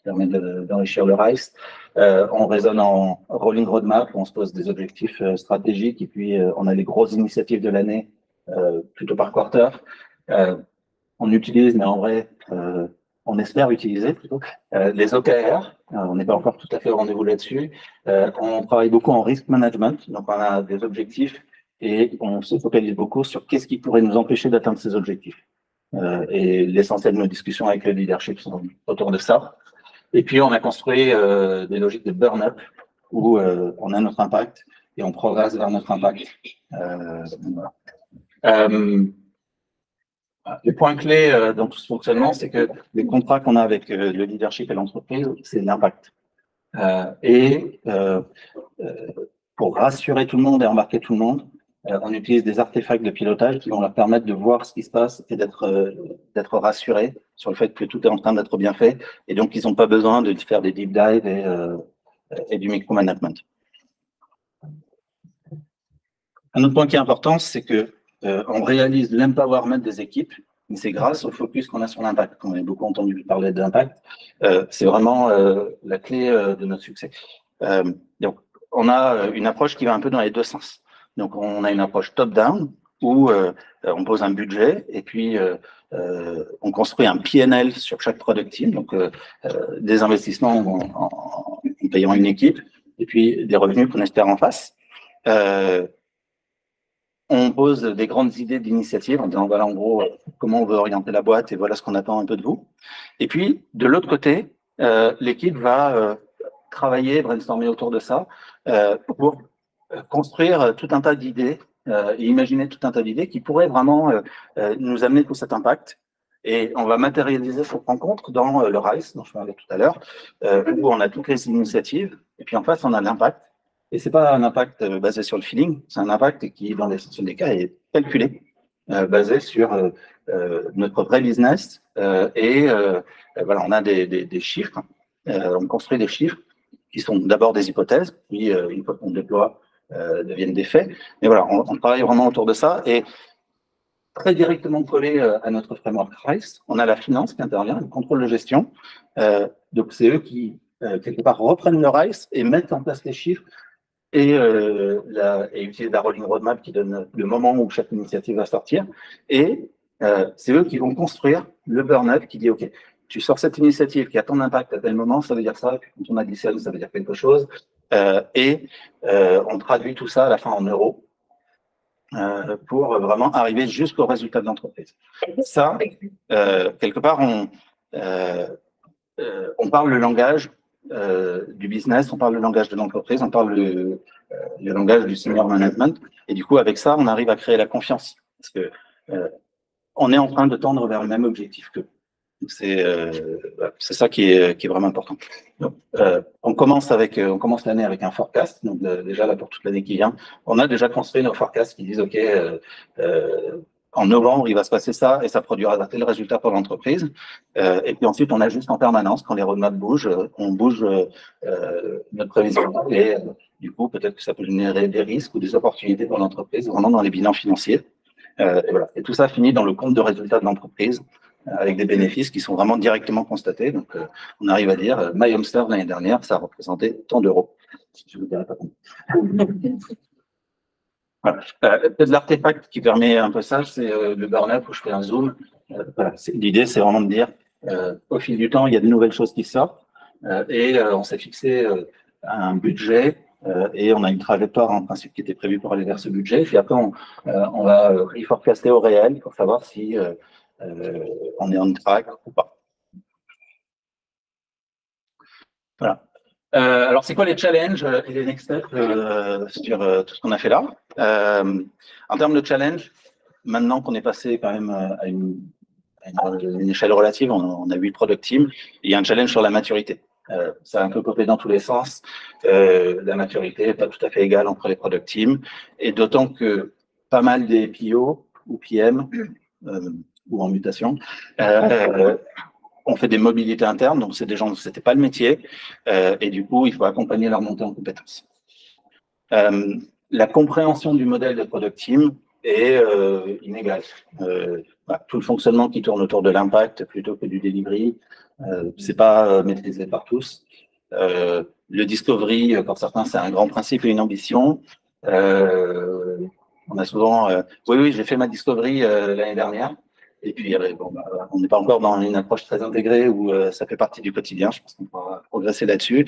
permet d'enrichir le RICE. On raisonne en rolling roadmap, on se pose des objectifs stratégiques et puis on a les grosses initiatives de l'année plutôt par quarter. On utilise, mais en vrai, on espère utiliser plutôt les OKR. On n'est pas encore tout à fait au rendez-vous là-dessus. On travaille beaucoup en risk management, donc on a des objectifs et on se focalise beaucoup sur qu'est-ce qui pourrait nous empêcher d'atteindre ces objectifs. Et l'essentiel de nos discussions avec le leadership sont autour de ça. Et puis, on a construit des logiques de burn-up où on a notre impact et on progresse vers notre impact. Voilà. Les points clés dans tout ce fonctionnement, c'est que les contrats qu'on a avec le leadership et l'entreprise, c'est l'impact. Pour rassurer tout le monde et embarquer tout le monde, on utilise des artefacts de pilotage qui vont leur permettre de voir ce qui se passe et d'être rassurés sur le fait que tout est en train d'être bien fait. Et donc, ils n'ont pas besoin de faire des deep dives et du micromanagement. Un autre point qui est important, c'est que on réalise l'empowerment des équipes, mais c'est grâce au focus qu'on a sur l'impact. On a beaucoup entendu parler d'impact. C'est vraiment la clé de notre succès. Donc, on a une approche qui va un peu dans les deux sens. Donc, on a une approche top-down où on pose un budget et puis on construit un PNL sur chaque product team, donc des investissements en payant une équipe et puis des revenus qu'on espère en face. On pose des grandes idées d'initiative en disant voilà en gros comment on veut orienter la boîte et voilà ce qu'on attend un peu de vous. Et puis de l'autre côté, l'équipe va travailler, brainstormer autour de ça pour construire tout un tas d'idées et imaginer tout un tas d'idées qui pourraient vraiment nous amener tout cet impact. Et on va matérialiser cette rencontre dans le RICE dont je parlais tout à l'heure, où on a toutes les initiatives et puis en face on a l'impact. Et c'est pas un impact basé sur le feeling, c'est un impact qui, dans l'essentiel des cas, est calculé, basé sur notre vrai business. Voilà, on a des chiffres, on construit des chiffres qui sont d'abord des hypothèses, puis une fois qu'on déploie, deviennent des faits. Mais voilà, on travaille vraiment autour de ça. Et très directement collé à notre framework RICE, on a la finance qui intervient, le contrôle de gestion. Donc c'est eux qui, quelque part, reprennent le RICE et mettent en place les chiffres et utiliser la rolling roadmap qui donne le moment où chaque initiative va sortir. Et c'est eux qui vont construire le burn-up qui dit, OK, tu sors cette initiative qui a ton impact à tel moment, ça veut dire ça, puis quand on a glissé, ça veut dire quelque chose. On traduit tout ça à la fin en euros pour vraiment arriver jusqu'au résultat de l'entreprise. Ça, quelque part, on parle le langage du business, on parle le langage de l'entreprise, on parle le langage du senior management. Et du coup, avec ça, on arrive à créer la confiance. Parce que on est en train de tendre vers le même objectif qu'eux. C'est ça qui est vraiment important. Donc, on commence l'année avec un forecast. Donc déjà là pour toute l'année qui vient, on a déjà construit nos forecasts qui disent OK, en novembre, il va se passer ça et ça produira tel résultat pour l'entreprise. Et puis ensuite, on ajuste en permanence quand les roadmaps bougent, on bouge notre prévision. Et du coup, peut-être que ça peut générer des risques ou des opportunités pour l'entreprise, vraiment dans les bilans financiers. Et voilà. Et tout ça finit dans le compte de résultat de l'entreprise avec des bénéfices qui sont vraiment directement constatés. Donc, on arrive à dire, MyHomester l'année dernière, ça a représenté tant d'euros. Je ne vous dirai pas combien. Voilà. Peut-être l'artefact qui permet un peu ça, c'est le burn-up où je fais un zoom. Voilà. L'idée, c'est vraiment de dire, au fil du temps, il y a de nouvelles choses qui sortent et on s'est fixé un budget et on a une trajectoire en principe qui était prévue pour aller vers ce budget. Puis après, on va reforecaster au réel pour savoir si on est on track ou pas. Voilà. Alors, c'est quoi les challenges et les next steps sur tout ce qu'on a fait là? En termes de challenge, maintenant qu'on est passé quand même à une échelle relative, on a 8 product teams, il y a un challenge sur la maturité. Ça a un peu popé dans tous les sens. La maturité n'est pas tout à fait égale entre les product teams, et d'autant que pas mal des PO ou PM, ou en mutation, on fait des mobilités internes, donc c'est des gens, c'était pas le métier, et du coup, il faut accompagner leur montée en compétences. La compréhension du modèle de product team est inégale. Tout le fonctionnement qui tourne autour de l'impact plutôt que du delivery, c'est pas maîtrisé par tous. Le discovery, pour certains, c'est un grand principe et une ambition. On a souvent, oui, j'ai fait ma discovery l'année dernière. Et puis, bon, on n'est pas encore dans une approche très intégrée où ça fait partie du quotidien. Je pense qu'on pourra progresser là-dessus.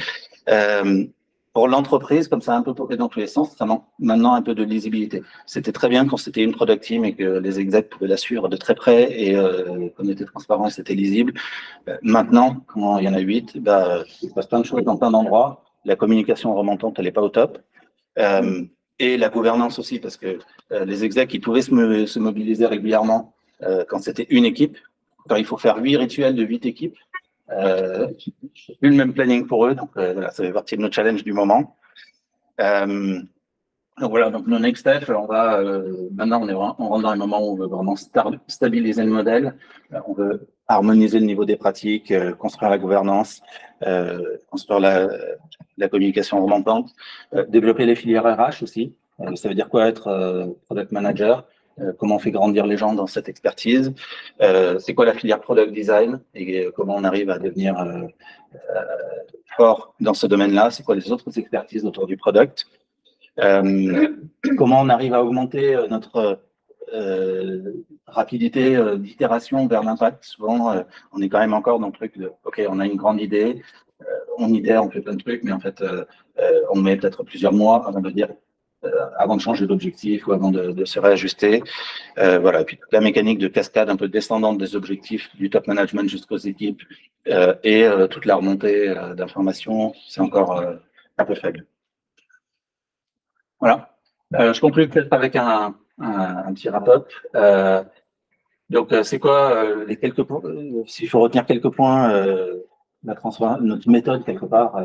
Pour l'entreprise, comme ça a un peu popé dans tous les sens, ça manque maintenant un peu de lisibilité. C'était très bien quand c'était une product team et que les execs pouvaient la suivre de très près et qu'on était transparent et c'était lisible. Maintenant, quand il y en a 8, il se passe plein de choses dans plein d'endroits. La communication remontante, elle n'est pas au top. Et la gouvernance aussi, parce que les execs, ils pouvaient se mobiliser régulièrement quand c'était une équipe. Quand il faut faire 8 rituels de 8 équipes, plus le même planning pour eux. Donc, voilà, ça fait partie de notre challenge du moment. Donc voilà, donc nos next steps, on va maintenant on rentre dans un moment où on veut vraiment stabiliser le modèle, on veut harmoniser le niveau des pratiques, construire la gouvernance, construire la communication remontante, développer les filières RH aussi. Ça veut dire quoi être product manager, comment on fait grandir les gens dans cette expertise, c'est quoi la filière product design et comment on arrive à devenir fort dans ce domaine-là, c'est quoi les autres expertises autour du product. Comment on arrive à augmenter notre rapidité d'itération vers l'impact. Souvent, on est quand même encore dans le truc de OK, on a une grande idée, on idère, on fait plein de trucs, mais en fait, on met peut-être plusieurs mois avant de dire, avant de changer d'objectif ou avant de se réajuster. Voilà. Et puis toute la mécanique de cascade un peu descendante des objectifs du top management jusqu'aux équipes et toute la remontée d'informations, c'est encore un peu faible. Voilà. Je conclue peut-être avec un petit wrap-up. Donc, c'est quoi les quelques points, s'il faut retenir quelques points, notre méthode quelque part,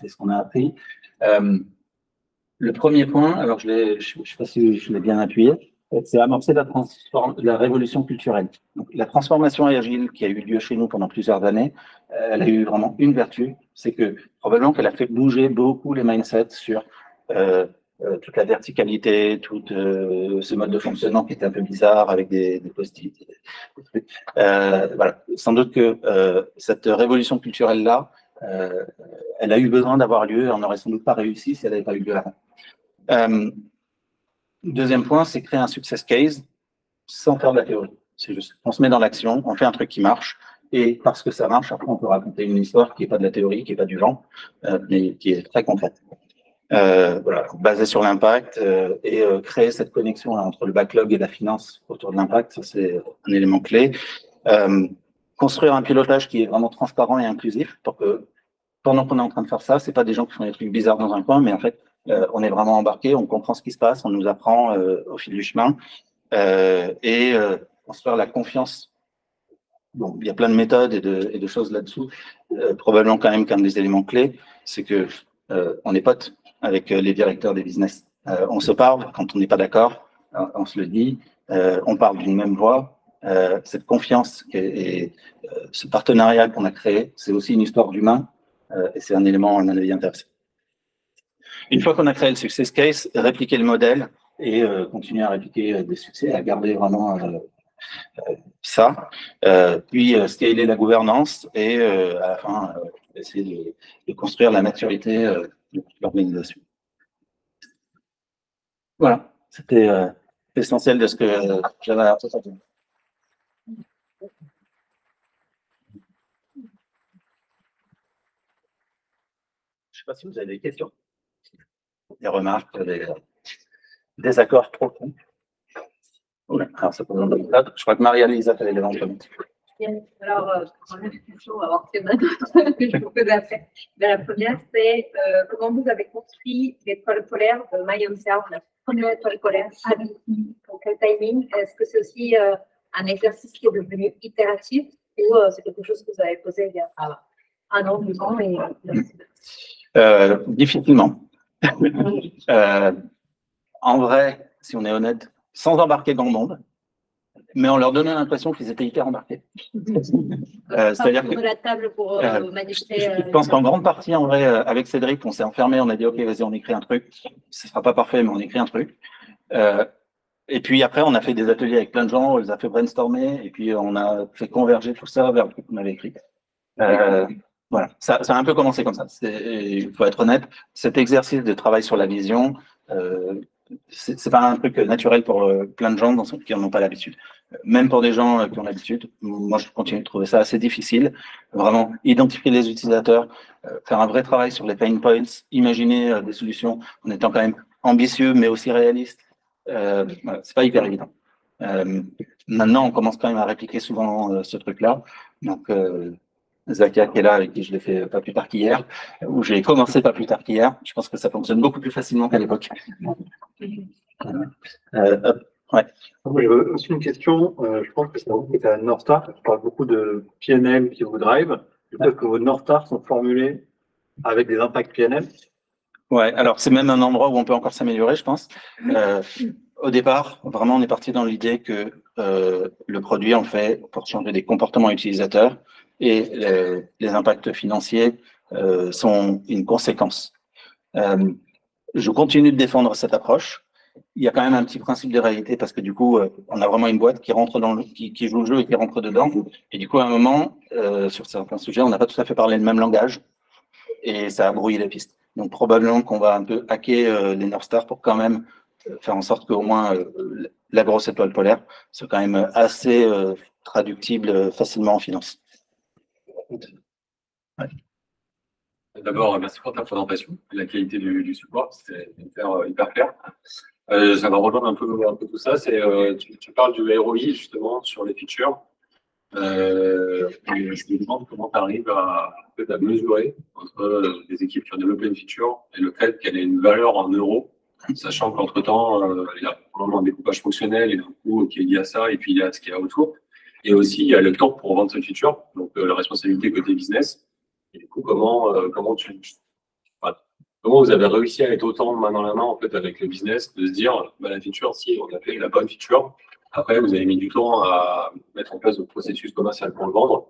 c'est ce qu'on a appris. Le premier point, alors je ne sais pas si je l'ai bien appuyé, c'est amorcer la révolution culturelle. Donc, la transformation agile qui a eu lieu chez nous pendant plusieurs années, elle a eu vraiment une vertu, c'est que probablement qu'elle a fait bouger beaucoup les mindsets sur toute la verticalité, tout ce mode de fonctionnement qui était un peu bizarre avec des post-it. Voilà. Sans doute que cette révolution culturelle-là, elle a eu besoin d'avoir lieu et on n'aurait sans doute pas réussi si elle n'avait pas eu lieu avant. Deuxième point, c'est créer un success case sans faire de la théorie. C'est juste, on se met dans l'action, on fait un truc qui marche, et parce que ça marche, après on peut raconter une histoire qui n'est pas de la théorie, qui n'est pas du vent, mais qui est très concrète. Voilà, basé sur l'impact et créer cette connexion là, entre le backlog et la finance autour de l'impact, ça c'est un élément clé. Construire un pilotage qui est vraiment transparent et inclusif pour que pendant qu'on est en train de faire ça, c'est pas des gens qui font des trucs bizarres dans un coin, mais en fait, on est vraiment embarqué, on comprend ce qui se passe, on nous apprend au fil du chemin et construire la confiance. Bon, il y a plein de méthodes et de choses là-dessous. Probablement quand même qu'un des éléments clés, c'est que on est potes avec les directeurs des business. On se parle quand on n'est pas d'accord. on se le dit, on parle d'une même voix. Cette confiance et ce partenariat qu'on a créé, c'est aussi une histoire d'humain et c'est un élément, à mon avis, intéressant. Une fois qu'on a créé le success case, répliquer le modèle et continuer à répliquer des succès, à garder vraiment ça, puis scaler la gouvernance et à la fin essayer de construire la maturité de l'organisation. Voilà, c'était l'essentiel de ce que j'avais à raconter. Je ne sais pas si vous avez des questions, des remarques, des désaccords profonds. Alors, ça peut je crois que Maria-Lisa fait l'élément. Alors, première question, avant que je vous pose après. La première, c'est comment vous avez construit l'étoile polaire de MyHomeServe, la première étoile polaire, pour quel timing? Est-ce que c'est aussi un exercice qui est devenu itératif ou c'est quelque chose que vous avez posé il y a un an, 2 ans difficilement. En vrai, si on est honnête, sans embarquer grand monde, mais on leur donnait l'impression qu'ils étaient hyper embarqués. C'est-à-dire que la table pour je pense qu'en grande partie, en vrai, avec Cédric, on s'est enfermé, on a dit ok, vas-y, on écrit un truc. Ce sera pas parfait, mais on écrit un truc. Et puis après, on a fait des ateliers avec plein de gens, on les a fait brainstormer, et puis on a fait converger tout ça vers le truc qu'on avait écrit. Voilà, ça a un peu commencé comme ça. Il faut être honnête, cet exercice de travail sur la vision, c'est pas un truc naturel pour plein de gens qui n'en ont pas l'habitude. Même pour des gens qui ont l'habitude, moi je continue de trouver ça assez difficile. Vraiment, identifier les utilisateurs, faire un vrai travail sur les pain points, imaginer des solutions en étant quand même ambitieux mais aussi réaliste. Voilà, c'est pas hyper évident. Maintenant, on commence quand même à répliquer souvent ce truc-là. Donc, Zakia qui est là, avec qui je l'ai fait pas plus tard qu'hier, ou j'ai commencé pas plus tard qu'hier. Je pense que ça fonctionne beaucoup plus facilement qu'à l'époque. Ouais. J'ai aussi une question. Je pense que c'est vous qui êtes à North Star. Je parle beaucoup de PNL qui vous drive. Est-ce que vos North Stars sont formulés avec des impacts PNL? Ouais, alors c'est même un endroit où on peut encore s'améliorer, je pense. Au départ, vraiment, on est parti dans l'idée que le produit, on le fait pour changer des comportements utilisateurs et les impacts financiers sont une conséquence. Je continue de défendre cette approche. Il y a quand même un petit principe de réalité parce que du coup, on a vraiment une boîte qui rentre qui joue le jeu et qui rentre dedans. Et du coup, à un moment, sur certains sujets, on n'a pas tout à fait parlé le même langage et ça a brouillé les pistes. Donc probablement qu'on va un peu hacker les North Stars pour quand même faire en sorte qu'au moins la grosse étoile polaire soit quand même assez traductible facilement en finance. Ouais. D'abord, merci pour ta présentation, la qualité du support, c'était hyper clair. Ça va rejoindre un peu tout ça. Tu parles du ROI justement sur les features. Et je me demande comment tu arrives à mesurer entre les équipes qui ont développé une feature et le fait qu'elle ait une valeur en euros, sachant qu'entre-temps, il y a probablement un découpage fonctionnel et un coût qui est lié à ça, et puis il y a ce qu'il y a autour. Et aussi, il y a le temps pour vendre cette feature, donc la responsabilité côté business. Et du coup, comment vous avez réussi à être autant main dans la main en fait avec le business, de se dire bah, la feature, si on a fait la bonne feature, après vous avez mis du temps à mettre en place votre processus commercial pour le vendre,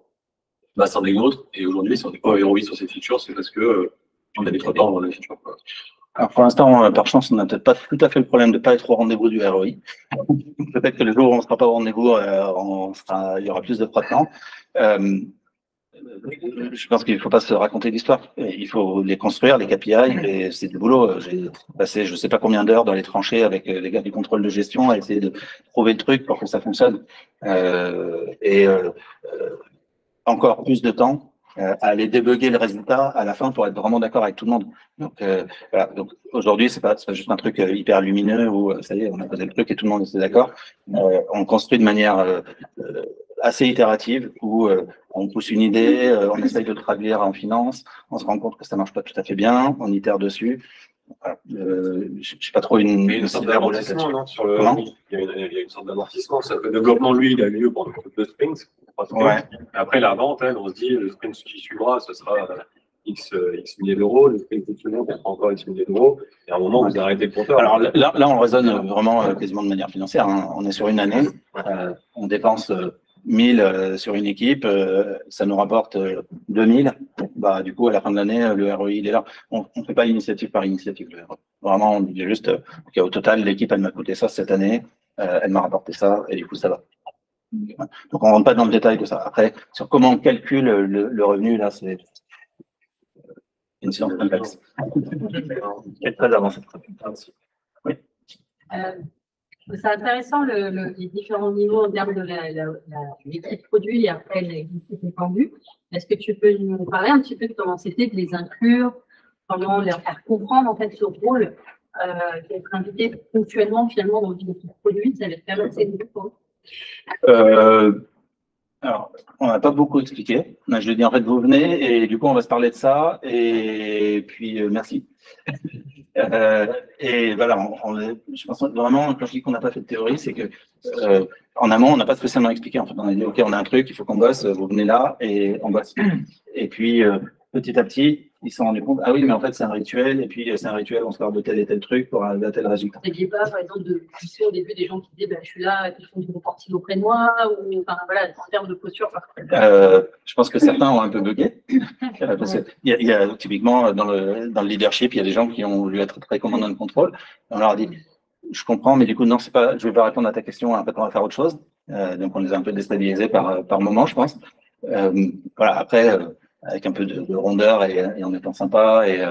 bah, c'en est une autre. Et aujourd'hui, si on n'est pas ROI sur cette feature, c'est parce que on a mis trop de temps dans la feature. Alors pour l'instant, par chance, on n'a peut-être pas tout à fait le problème de ne pas être au rendez-vous du ROI. Peut-être que le jour où on ne sera pas au rendez-vous, il y aura plus de frottement. Je pense qu'il ne faut pas se raconter d'histoire. Il faut les construire, les KPI, c'est du boulot. J'ai passé je ne sais pas combien d'heures dans les tranchées avec les gars du contrôle de gestion à essayer de trouver le truc pour que ça fonctionne. Encore plus de temps à aller débugger le résultat à la fin pour être vraiment d'accord avec tout le monde. Donc, voilà. Donc aujourd'hui, c'est pas juste un truc hyper lumineux où ça y est, on a posé le truc et tout le monde est d'accord. On construit de manière assez itérative où on pousse une idée, on essaye de le traduire en finance, on se rend compte que ça marche pas tout à fait bien, on itère dessus. Voilà. Je sais pas trop une sorte d'amortissement, non, sur le. Il y a une sorte d'amortissement. Le développement, lui, il a lieu pendant 2 sprints. Ouais. Après la vente, on se dit le sprint qui suivra, ce sera X milliers d'euros, le prix exceptionnel peut être encore X milliers d'euros, et à un moment, vous arrêtez le compteur. Alors là, on raisonne vraiment quasiment de manière financière, hein. On est sur une année, on dépense 1000 sur une équipe, ça nous rapporte 2000. Bah, du coup, à la fin de l'année, le ROI, il est là. On ne fait pas initiative par initiative. Vraiment, on dit juste qu'au total, l'équipe, elle m'a coûté ça cette année, elle m'a rapporté ça, et du coup, ça va. Donc, on ne rentre pas dans le détail de ça. Après, sur comment on calcule le revenu, là, c'est une science complexe. Et très avancée. Oui. C'est intéressant les différents niveaux en termes de l'équipe produit et après l'équipe étendue. Est-ce que tu peux nous parler un petit peu de comment c'était de les inclure, comment leur faire comprendre en fait ce rôle d'être invité ponctuellement finalement dans une équipe produit, ça va être quand même assez nouveau. Alors, on n'a pas beaucoup expliqué. Je lui ai dit, en fait, vous venez et du coup, on va se parler de ça. Et puis, merci. Et voilà, je pense vraiment, quand je dis qu'on n'a pas fait de théorie, c'est que en amont, on n'a pas spécialement expliqué. En fait, on a dit, OK, on a un truc, il faut qu'on bosse, vous venez là et on bosse. Et puis, petit à petit, ils se sont rendus compte, ah oui, mais en fait, c'est un rituel, et puis c'est un rituel, on se parle de tel et tel truc pour arriver à tel résultat. Il n'y a pas, par exemple, au début, des gens qui disaient, je suis là, ils font du reporting auprès de moi, ou enfin, voilà, en termes de posture. Je pense que certains ont un peu bugué, parce qu'il y a typiquement, dans le leadership, il y a des gens qui ont voulu être très commandants de contrôle. On leur a dit, je comprends, mais du coup, non, c'est pas, je vais pas répondre à ta question, en fait, on va faire autre chose. Donc, on les a un peu déstabilisés par moment, je pense. Voilà, après, avec un peu de rondeur et en étant sympa et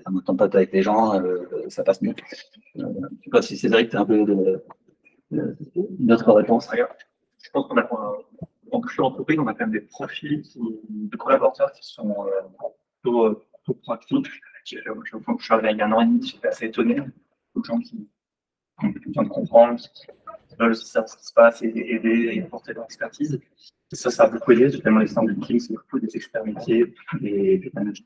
en étant pote avec les gens, ça passe mieux. Je ne sais pas si Cédric, tu as un peu d'autres réponses. Je pense qu'on a, en touche l'entreprise, on a quand même des profils de collaborateurs qui sont plutôt proactifs. Je suis arrivé il y a un an et demi, j'étais assez étonné. Beaucoup de gens qui ont besoin de comprendre, qui veulent savoir ce qui se passe et aider et apporter leur expertise. Et ça a beaucoup aidé, notamment l'exemple du team, c'est beaucoup des experts métiers, des managers,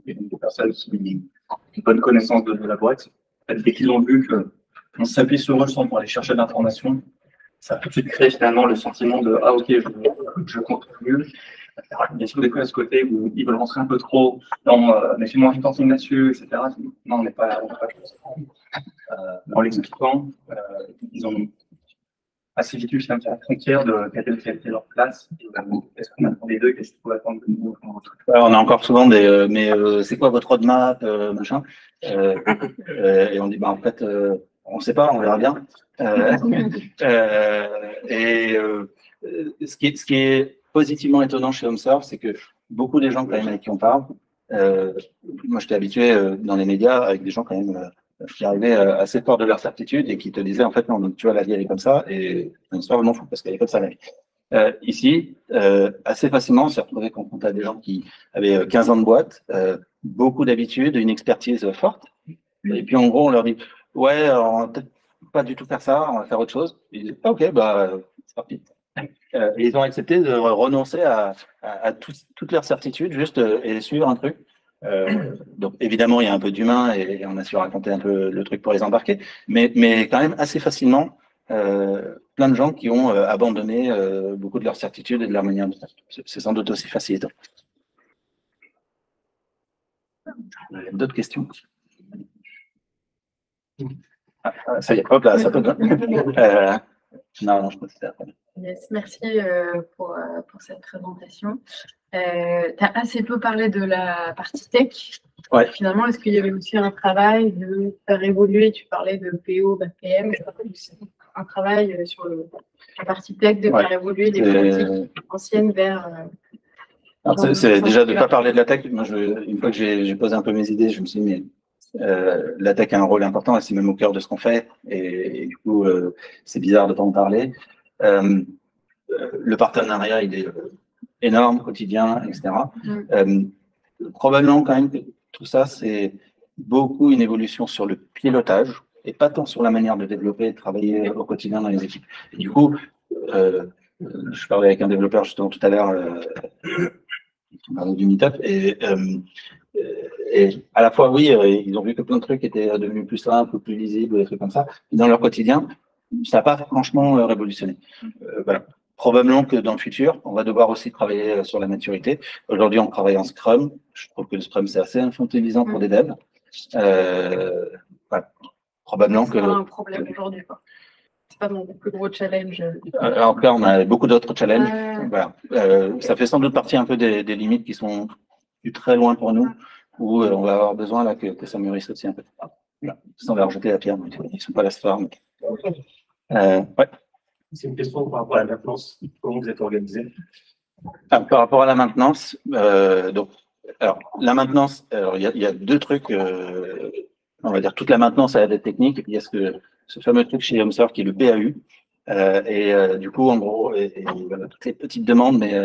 et donc des personnes qui ont une bonne connaissance de la boîte. Dès qu'ils ont vu qu'on s'appuie sur eux sans pour aller chercher de l'information, ça a tout de suite créé finalement le sentiment de ah ok, je contribue. Bien sûr, des fois à ce côté où ils veulent rentrer un peu trop dans mais fais-moi une tantine là-dessus, etc. Non, on n'est pas en l'expliquant, ils ont assez vite eu finalement la frontière de quelle était leur place. Est-ce qu'on attendait d'eux, qu'est-ce qu'il faut attendre de nous? On a encore souvent des mais c'est quoi votre roadmap, machin, et on dit bah en fait on ne sait pas, on verra bien. Ce qui est positivement étonnant chez HomeServe, c'est que beaucoup des gens quand même avec qui on parle, moi j'étais habitué dans les médias avec des gens quand même qui arrivaient assez forts de leur certitude et qui te disaient en fait non, donc tu vois la vie elle est comme ça et HomeServe m'en fout parce qu'elle est comme ça la vie. Ici, assez facilement, on s'est retrouvé confronté à des gens qui avaient 15 ans de boîte, beaucoup d'habitude, une expertise forte, et puis en gros on leur dit ouais, on va peut-être pas du tout faire ça, on va faire autre chose. Ils disent ok, bah c'est parti. Et ils ont accepté de renoncer à toutes leurs certitudes, juste et suivre un truc. Donc évidemment, il y a un peu d'humain et on a su raconter un peu le truc pour les embarquer, mais quand même assez facilement, plein de gens qui ont abandonné beaucoup de leurs certitudes et de leur manière de faire. C'est sans doute aussi facilitant. D'autres questions? Ça y est, hop là, ça peut. Non, je pense que c'était après. Yes, merci pour cette présentation. Tu as assez peu parlé de la partie tech. Ouais. Finalement, est-ce qu'il y avait aussi un travail de faire évoluer, tu parlais de PO, PM, un travail sur la partie tech, de faire évoluer les pratiques anciennes vers… c'est déjà de ne pas parler de la tech. Moi, une fois que j'ai posé un peu mes idées, je me suis dit, mais la tech a un rôle important et c'est même au cœur de ce qu'on fait. Et du coup, c'est bizarre de ne pas en parler. Le partenariat, il est énorme, quotidien, etc. Probablement quand même que tout ça, c'est beaucoup une évolution sur le pilotage et pas tant sur la manière de développer et de travailler au quotidien dans les équipes. Et du coup, je parlais avec un développeur justement tout à l'heure, qui parlait du Meetup, et à la fois, oui, ils ont vu que plein de trucs étaient devenus plus simples, plus lisibles, des trucs comme ça. Et dans leur quotidien, ça n'a pas franchement révolutionné. Voilà. probablement que dans le futur, on va devoir aussi travailler sur la maturité. Aujourd'hui, on travaille en Scrum. Je trouve que le Scrum, c'est assez infantilisant pour des devs. Probablement C'est que... pas un problème aujourd'hui, quoi. C'est pas mon plus gros challenge. En tout cas, on a beaucoup d'autres challenges. Voilà. Ça fait sans doute partie un peu des limites qui sont plus très loin pour nous, où on va avoir besoin là, que ça mûrisse aussi un peu. Voilà. Sans leur jeter la pierre, ils ne sont pas la star. Ouais. C'est une question par rapport à la maintenance. Comment vous êtes organisé? Par rapport à la maintenance, alors la maintenance, il y a deux trucs. On va dire toute la maintenance à la dette technique. Il y a ce fameux truc chez HomeServe qui est le BAU. Du coup, en gros, voilà, toutes les petites demandes, mais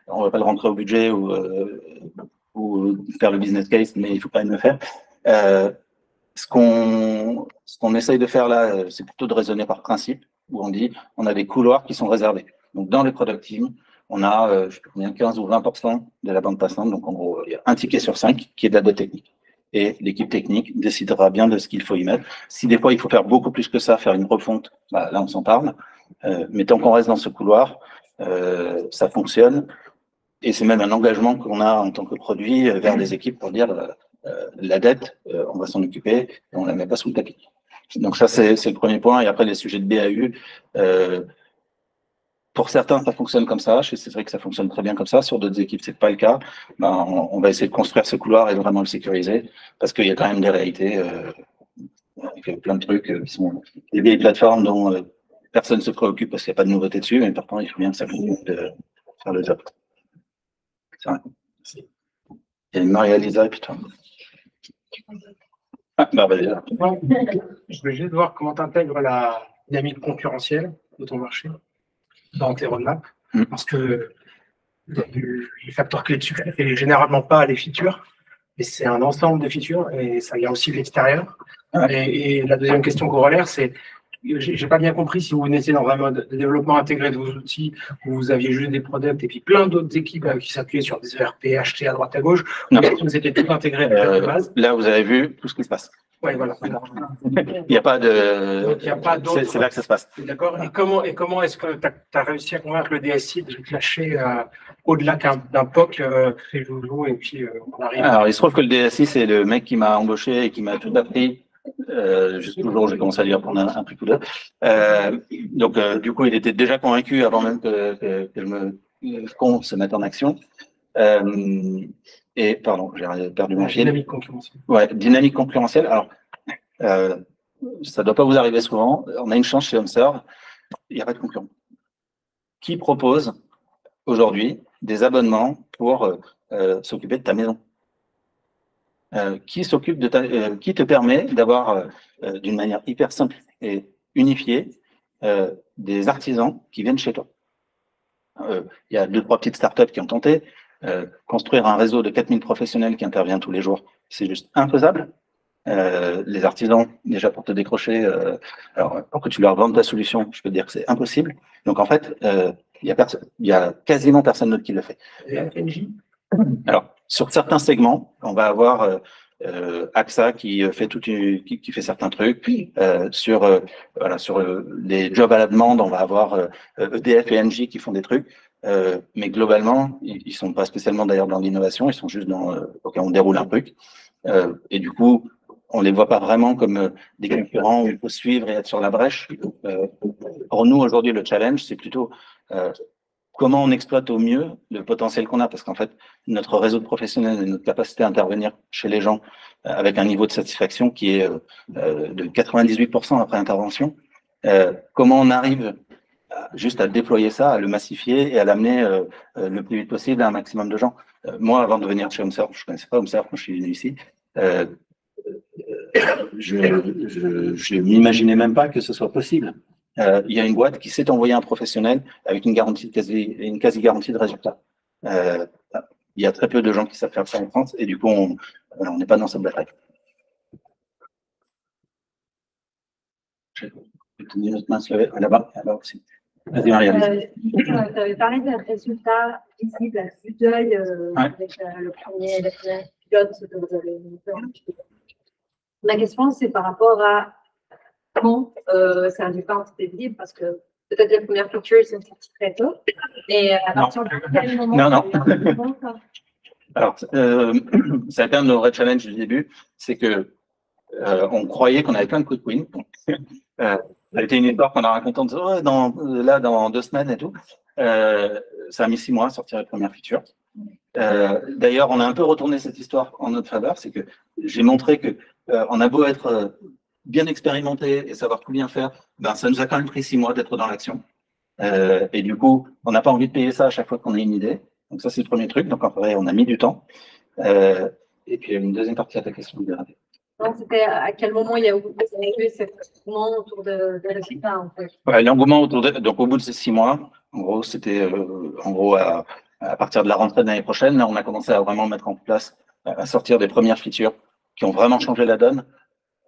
on ne va pas le rentrer au budget ou faire le business case, mais il faut quand même le faire. Ce qu'on essaye de faire là, c'est plutôt de raisonner par principe, où on dit on a des couloirs qui sont réservés. Donc, dans les product teams, on a, je sais plus combien, 15 ou 20% de la bande passante. Donc, en gros, il y a un ticket sur 5 qui est de la dette technique. Et l'équipe technique décidera bien de ce qu'il faut y mettre. Si des fois, il faut faire beaucoup plus que ça, faire une refonte, bah, là, on s'en parle. Mais tant qu'on reste dans ce couloir, ça fonctionne. Et c'est même un engagement qu'on a en tant que produit vers les équipes pour dire la dette, on va s'en occuper et on ne la met pas sous le tapis. Donc ça, c'est le premier point. Et après, les sujets de BAU, pour certains, ça fonctionne comme ça. C'est vrai que ça fonctionne très bien comme ça. Sur d'autres équipes, c'est pas le cas. Ben, on va essayer de construire ce couloir et vraiment le sécuriser parce qu'il y a quand même des réalités avec plein de trucs qui sont des vieilles plateformes dont personne ne se préoccupe parce qu'il n'y a pas de nouveauté dessus, mais pourtant, il faut bien que ça continue de faire le job. C'est vrai. Il y a une Maria-Lisa et puis toi. Ah, bah, déjà. Je vais juste voir comment tu intègres la dynamique concurrentielle de ton marché dans tes roadmaps. Parce que les facteurs clés dessus, c'est généralement pas les features, mais c'est un ensemble de features et ça vient aussi de l'extérieur. Et la deuxième question corollaire, c'est j'ai pas bien compris si vous étiez dans un mode de développement intégré de vos outils où vous aviez juste des products et puis plein d'autres équipes qui s'appuyaient sur des ERP achetés à droite à gauche, ou si vous étiez tout intégré avec la base. Là, vous avez vu tout ce qui se passe. Oui, voilà. Il n'y a pas de. C'est là que ça se passe. D'accord. Et comment est-ce que tu as réussi à convaincre le DSI de te lâcher au-delà d'un POC fait joujou et puis on arrive. Alors, il se trouve que le DSI, c'est le mec qui m'a embauché et qui m'a tout appris. Jusqu'au jour où j'ai commencé à lui apprendre un truc ou deux. Donc, du coup, il était déjà convaincu avant même qu'on se mette en action. Et, pardon, j'ai perdu mon fil. Dynamique concurrentielle. Ouais, dynamique concurrentielle. Alors, ça ne doit pas vous arriver souvent. On a une chance chez HomeServe, il n'y a pas de concurrent. Qui propose aujourd'hui des abonnements pour s'occuper de ta maison? Qui te permet d'avoir d'une manière hyper simple et unifiée des artisans qui viennent chez toi. Il y a 2-3 petites startups qui ont tenté. Construire un réseau de 4000 professionnels qui intervient tous les jours, c'est juste infaisable. Les artisans, déjà pour te décrocher, alors pour que tu leur vendes ta solution, je peux te dire que c'est impossible. Donc en fait, il y a quasiment personne d'autre qui le fait. Alors, sur certains segments, on va avoir AXA qui fait qui fait certains trucs. Sur les jobs à la demande, on va avoir EDF et Engie qui font des trucs. Mais globalement, ils sont pas spécialement d'ailleurs dans l'innovation, ils sont juste dans OK, on déroule un truc. Et du coup, on les voit pas vraiment comme des concurrents où il faut suivre et être sur la brèche. Pour nous, aujourd'hui, le challenge, c'est plutôt comment on exploite au mieux le potentiel qu'on a, parce qu'en fait, notre réseau de professionnels et notre capacité à intervenir chez les gens avec un niveau de satisfaction qui est de 98% après intervention, comment on arrive juste à déployer ça, à le massifier et à l'amener le plus vite possible à un maximum de gens. Moi, avant de venir chez HomeServe, je ne connaissais pas HomeServe quand je suis venu ici, je n'imaginais même pas que ce soit possible. Il y a une boîte qui s'est envoyée un professionnel avec une quasi-garantie de résultat. Il y a très peu de gens qui savent faire ça en France et du coup, on n'est pas dans cette bataille. Je vais tenir notre main se lever là-bas aussi. Vas-y, Maria. Tu avais parlé d'un résultat visible à vue d'œil avec le premier pilote que vous avez monté un petit peu. Ma question, c'est par rapport à comment c'est un résultat en visible parce que peut-être les premières features sont sorties très tôt. Et à partir de quel moment Non. Alors, ça a été un de nos vrais challenges du début, c'est que on croyait qu'on avait plein de quick wins. Ça a été une histoire qu'on a racontée en disant ouais, dans 2 semaines et tout. Ça a mis 6 mois à sortir les premières features. D'ailleurs, on a un peu retourné cette histoire en notre faveur, c'est que j'ai montré que on a beau être bien expérimenté et savoir tout bien faire, ben ça nous a quand même pris 6 mois d'être dans l'action. Et du coup, on n'a pas envie de payer ça à chaque fois qu'on a une idée. Donc ça, c'est le premier truc. Donc en vrai, on a mis du temps. Et puis une deuxième partie à ta question. Donc c'était à quel moment il y a eu cet engouement autour de résultats en fait. Ouais, l'engouement donc au bout de ces 6 mois, en gros, c'était à partir de la rentrée de l'année prochaine, là, on a commencé à vraiment mettre en place, à sortir des premières features qui ont vraiment changé la donne.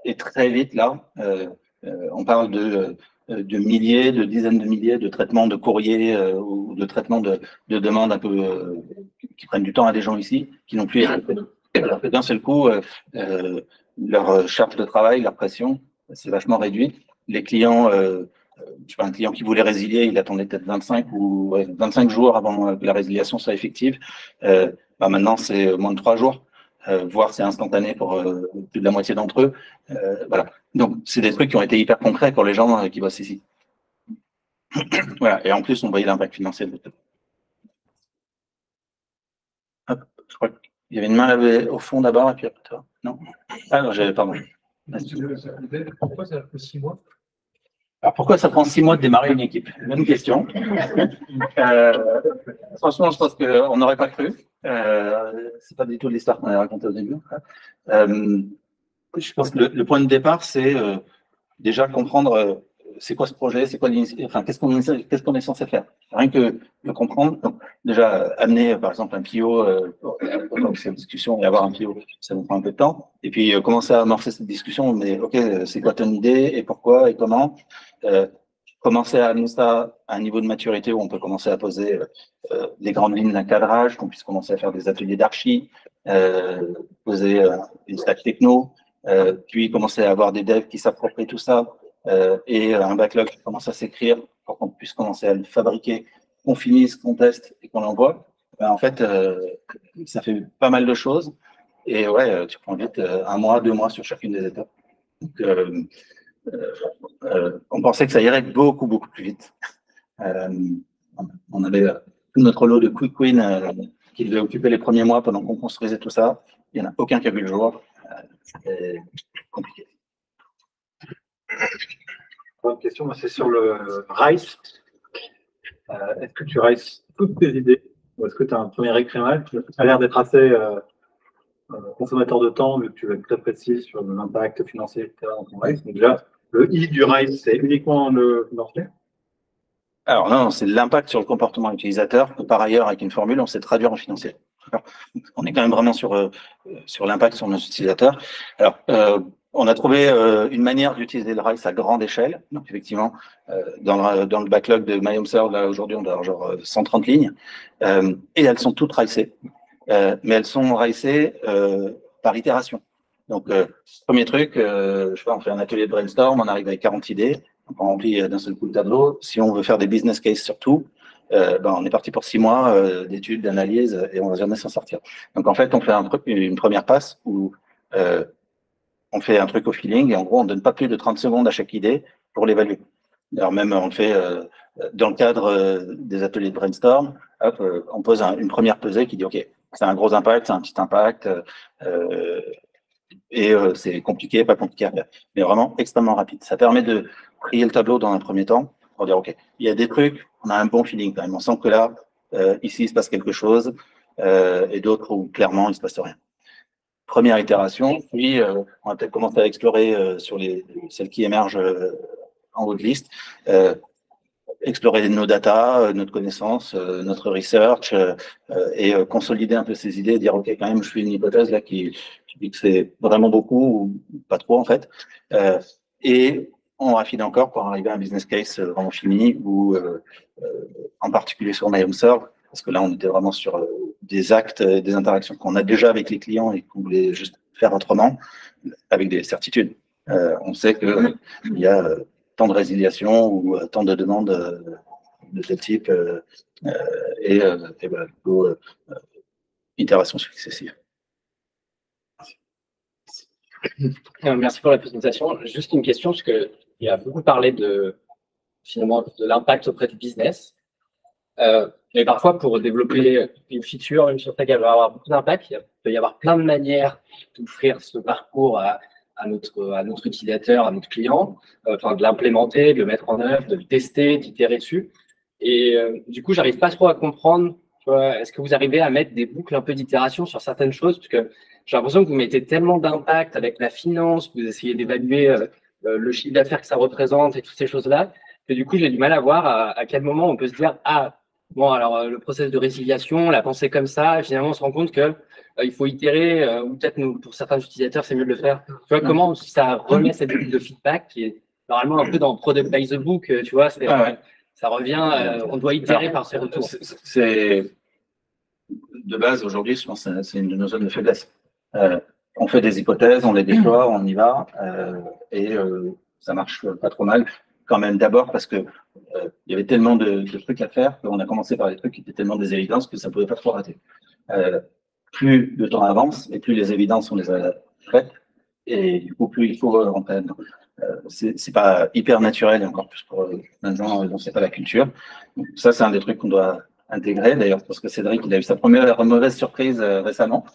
Et très vite, là, on parle de milliers, de dizaines de milliers de traitements de courriers ou de traitements de demandes un peu qui prennent du temps à des gens ici, qui n'ont plus été faits. Alors que d'un seul coup, leur charge de travail, leur pression, c'est vachement réduite. Les clients, je sais pas, un client qui voulait résilier, il attendait peut-être 25 jours avant que la résiliation soit effective. Maintenant, c'est moins de 3 jours. Voire c'est instantané pour plus de la moitié d'entre eux. Voilà. Donc, c'est des trucs qui ont été hyper concrets pour les gens qui bossent ici. Voilà. Et en plus, on voyait l'impact financier de tout. Hop, je crois qu'il y avait une main levée au fond d'abord, et puis après toi. Non? Ah non, pardon. Pourquoi ça fait 6 mois? Alors, pourquoi ça prend 6 mois de démarrer une équipe? Bonne question. Franchement, je pense qu'on n'aurait pas cru. C'est pas du tout l'histoire qu'on avait racontée au début. Je pense que le point de départ, c'est déjà comprendre c'est quoi ce projet, c'est quoi enfin, qu'est-ce qu'on est censé faire. Rien que le comprendre. Donc, déjà, amener, par exemple, un PO, pour cette discussion et avoir un PO, ça vous prend un peu de temps. Et puis, commencer à amorcer cette discussion, mais OK, c'est quoi ton idée et pourquoi et comment commencer à amener ça à un niveau de maturité où on peut commencer à poser les grandes lignes d'un cadrage, qu'on puisse commencer à faire des ateliers d'archi, poser une stack techno, puis commencer à avoir des devs qui s'approprient tout ça, et un backlog qui commence à s'écrire pour qu'on puisse commencer à le fabriquer, qu'on finisse, qu'on teste et qu'on l'envoie. En fait, ça fait pas mal de choses. Et ouais, tu prends vite 1 mois, 2 mois sur chacune des étapes. Donc, on pensait que ça irait beaucoup, beaucoup plus vite. On avait tout notre lot de quick wins qui devait occuper les premiers mois pendant qu'on construisait tout ça. Il n'y en a aucun qui a vu le jour. C'était compliqué. Une question, c'est sur le RICE. Est-ce que tu RICE toutes tes idées ou est-ce que tu as un premier écrémage? Ça a l'air d'être assez consommateur de temps, vu que tu vas être très précis sur l'impact financier, etc. dans ton RICE. Donc déjà, le I du RICE, c'est uniquement le financier? Alors non, c'est l'impact sur le comportement utilisateur que par ailleurs, avec une formule, on sait traduire en financier. On est quand même vraiment sur l'impact sur nos utilisateurs. Alors, on a trouvé une manière d'utiliser le RICE à grande échelle. Donc effectivement, dans le backlog de MyHomeServe, là aujourd'hui, on doit avoir genre 130 lignes. Et elles sont toutes RICées. Mais elles sont RICées par itération. Donc, premier truc, je sais pas, on fait un atelier de brainstorm, on arrive avec 40 idées, on remplit d'un seul coup le tableau. Si on veut faire des business cases sur tout, on est parti pour 6 mois d'études, d'analyse, et on va jamais s'en sortir. Donc, en fait, on fait une première passe où on fait un truc au feeling, et en gros, on donne pas plus de 30 secondes à chaque idée pour l'évaluer. Alors même, on le fait dans le cadre des ateliers de brainstorm, hop, on pose une première pesée qui dit, OK, c'est un gros impact, c'est un petit impact, et c'est compliqué, pas compliqué à faire. Mais vraiment extrêmement rapide. Ça permet de trier le tableau dans un premier temps pour dire, OK, il y a des trucs, on a un bon feeling quand même. On sent que là, ici, il se passe quelque chose, et d'autres où clairement, il se passe rien. Première itération, puis on va peut-être commencer à explorer sur celles qui émergent en haut de liste, explorer nos data, notre connaissance, notre research, et consolider un peu ces idées, et dire ok, quand même, je fais une hypothèse là qui dit que c'est vraiment beaucoup ou pas trop en fait, et on raffine encore pour arriver à un business case vraiment fini ou en particulier sur MyHomeServe, parce que là on était vraiment sur des actes, des interactions qu'on a déjà avec les clients et qu'on voulait juste faire autrement, avec des certitudes. On sait que il y a tant de résiliation ou tant de demandes de tel type et voilà, plutôt, itération successive. Merci pour la présentation. Juste une question, parce qu'il y a beaucoup parlé finalement de l'impact auprès du business. Mais parfois, pour développer une feature, une surtech, elle va avoir beaucoup d'impact. Il peut y avoir plein de manières d'offrir ce parcours à notre utilisateur, à notre client, enfin, de l'implémenter, de le mettre en œuvre, de le tester, d'itérer dessus. Et du coup, j'arrive pas trop à comprendre. Est-ce que vous arrivez à mettre des boucles un peu d'itération sur certaines choses? Parce que j'ai l'impression que vous mettez tellement d'impact avec la finance, vous essayez d'évaluer le chiffre d'affaires que ça représente et toutes ces choses-là, que du coup, j'ai du mal à voir à quel moment on peut se dire « Ah, bon, alors le process de résiliation, on l'a pensé comme ça, et finalement, on se rend compte que il faut itérer, ou peut-être pour certains utilisateurs, c'est mieux de le faire. » Tu vois, comment ça remet cette boucle de feedback qui est normalement un peu dans Product by the Book, tu vois, ça revient, on doit itérer par ses retours. C'est de base, aujourd'hui, je pense que c'est une de nos zones de faiblesse. On fait des hypothèses, on les déploie, on y va, et ça marche pas trop mal. Quand même, d'abord parce que il y avait tellement de trucs à faire qu'on a commencé par des trucs qui étaient tellement des évidences que ça pouvait pas trop rater. Plus le temps avance et plus les évidences on les a faites, et du coup plus il faut rentrer là-dedans. C'est pas hyper naturel, et encore plus pour plein de gens dont c'est pas la culture. Donc, ça, c'est un des trucs qu'on doit intégrer. D'ailleurs, parce que Cédric, il a eu sa première mauvaise surprise récemment,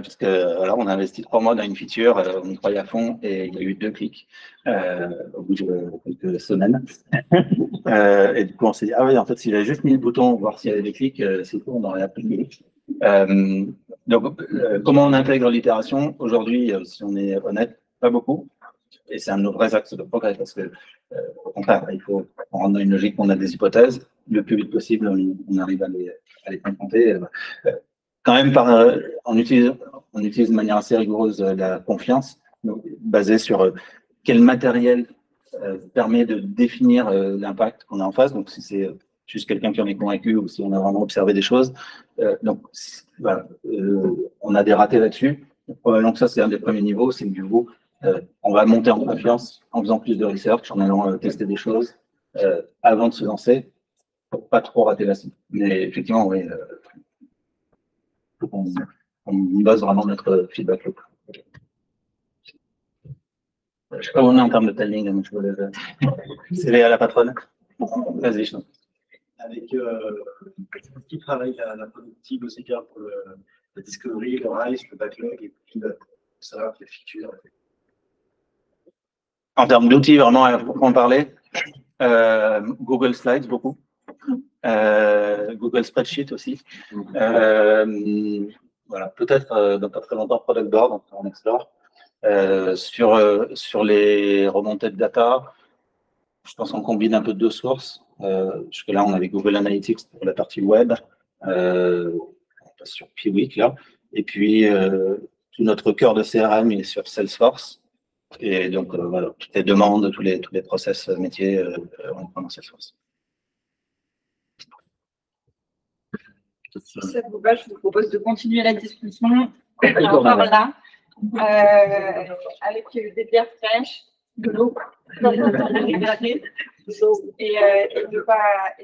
puisque voilà, on a investi 3 mois dans une feature, on y croyait à fond, et il y a eu 2 clics au bout de quelques semaines. Et du coup, on s'est dit, ah oui, en fait, s'il avait juste mis le bouton, voir s'il y avait des clics, c'est tout, on aurait appris le clic. Donc, comment on intègre l'itération? Aujourd'hui, si on est honnête, pas beaucoup. Et c'est un de nos vrais axes de progrès, parce que, au contraire, il faut rendre dans une logique où on a des hypothèses, le plus vite possible, on arrive à les confronter. Quand même, on utilise de manière assez rigoureuse la confiance, donc, basée sur quel matériel permet de définir l'impact qu'on a en face. Donc, si c'est juste quelqu'un qui en est convaincu ou si on a vraiment observé des choses. Donc, voilà, on a des ratés là-dessus. Donc, ça, c'est un des premiers niveaux, c'est que du coup, on va monter en confiance en faisant plus de research, en allant tester des choses avant de se lancer, pour pas trop rater la cible. Mais effectivement, oui, faut qu'on base vraiment notre feedback loop. Je sais pas où on est en termes de timing, mais je vous laisse. C'est à la patronne. Vas-y, je avec qui travaille la productive aussi bien pour la discovery, le rise, le backlog et puis ça, les features. En termes d'outils, vraiment, à en parler, Google Slides, beaucoup. Google Spreadsheet aussi. Voilà, peut-être dans pas très longtemps, Product Board, on explore. Sur les remontées de data, je pense qu'on combine un peu 2 sources. Jusque-là, on avait Google Analytics pour la partie web. On passe sur Piwik, là. Et puis, tout notre cœur de CRM est sur Salesforce. Et donc, voilà, toutes les demandes, tous les process métiers, on prend dans Salesforce. Si ça vous va, je vous propose de continuer la discussion encore là, avec des bières fraîches, de l'eau, et de pas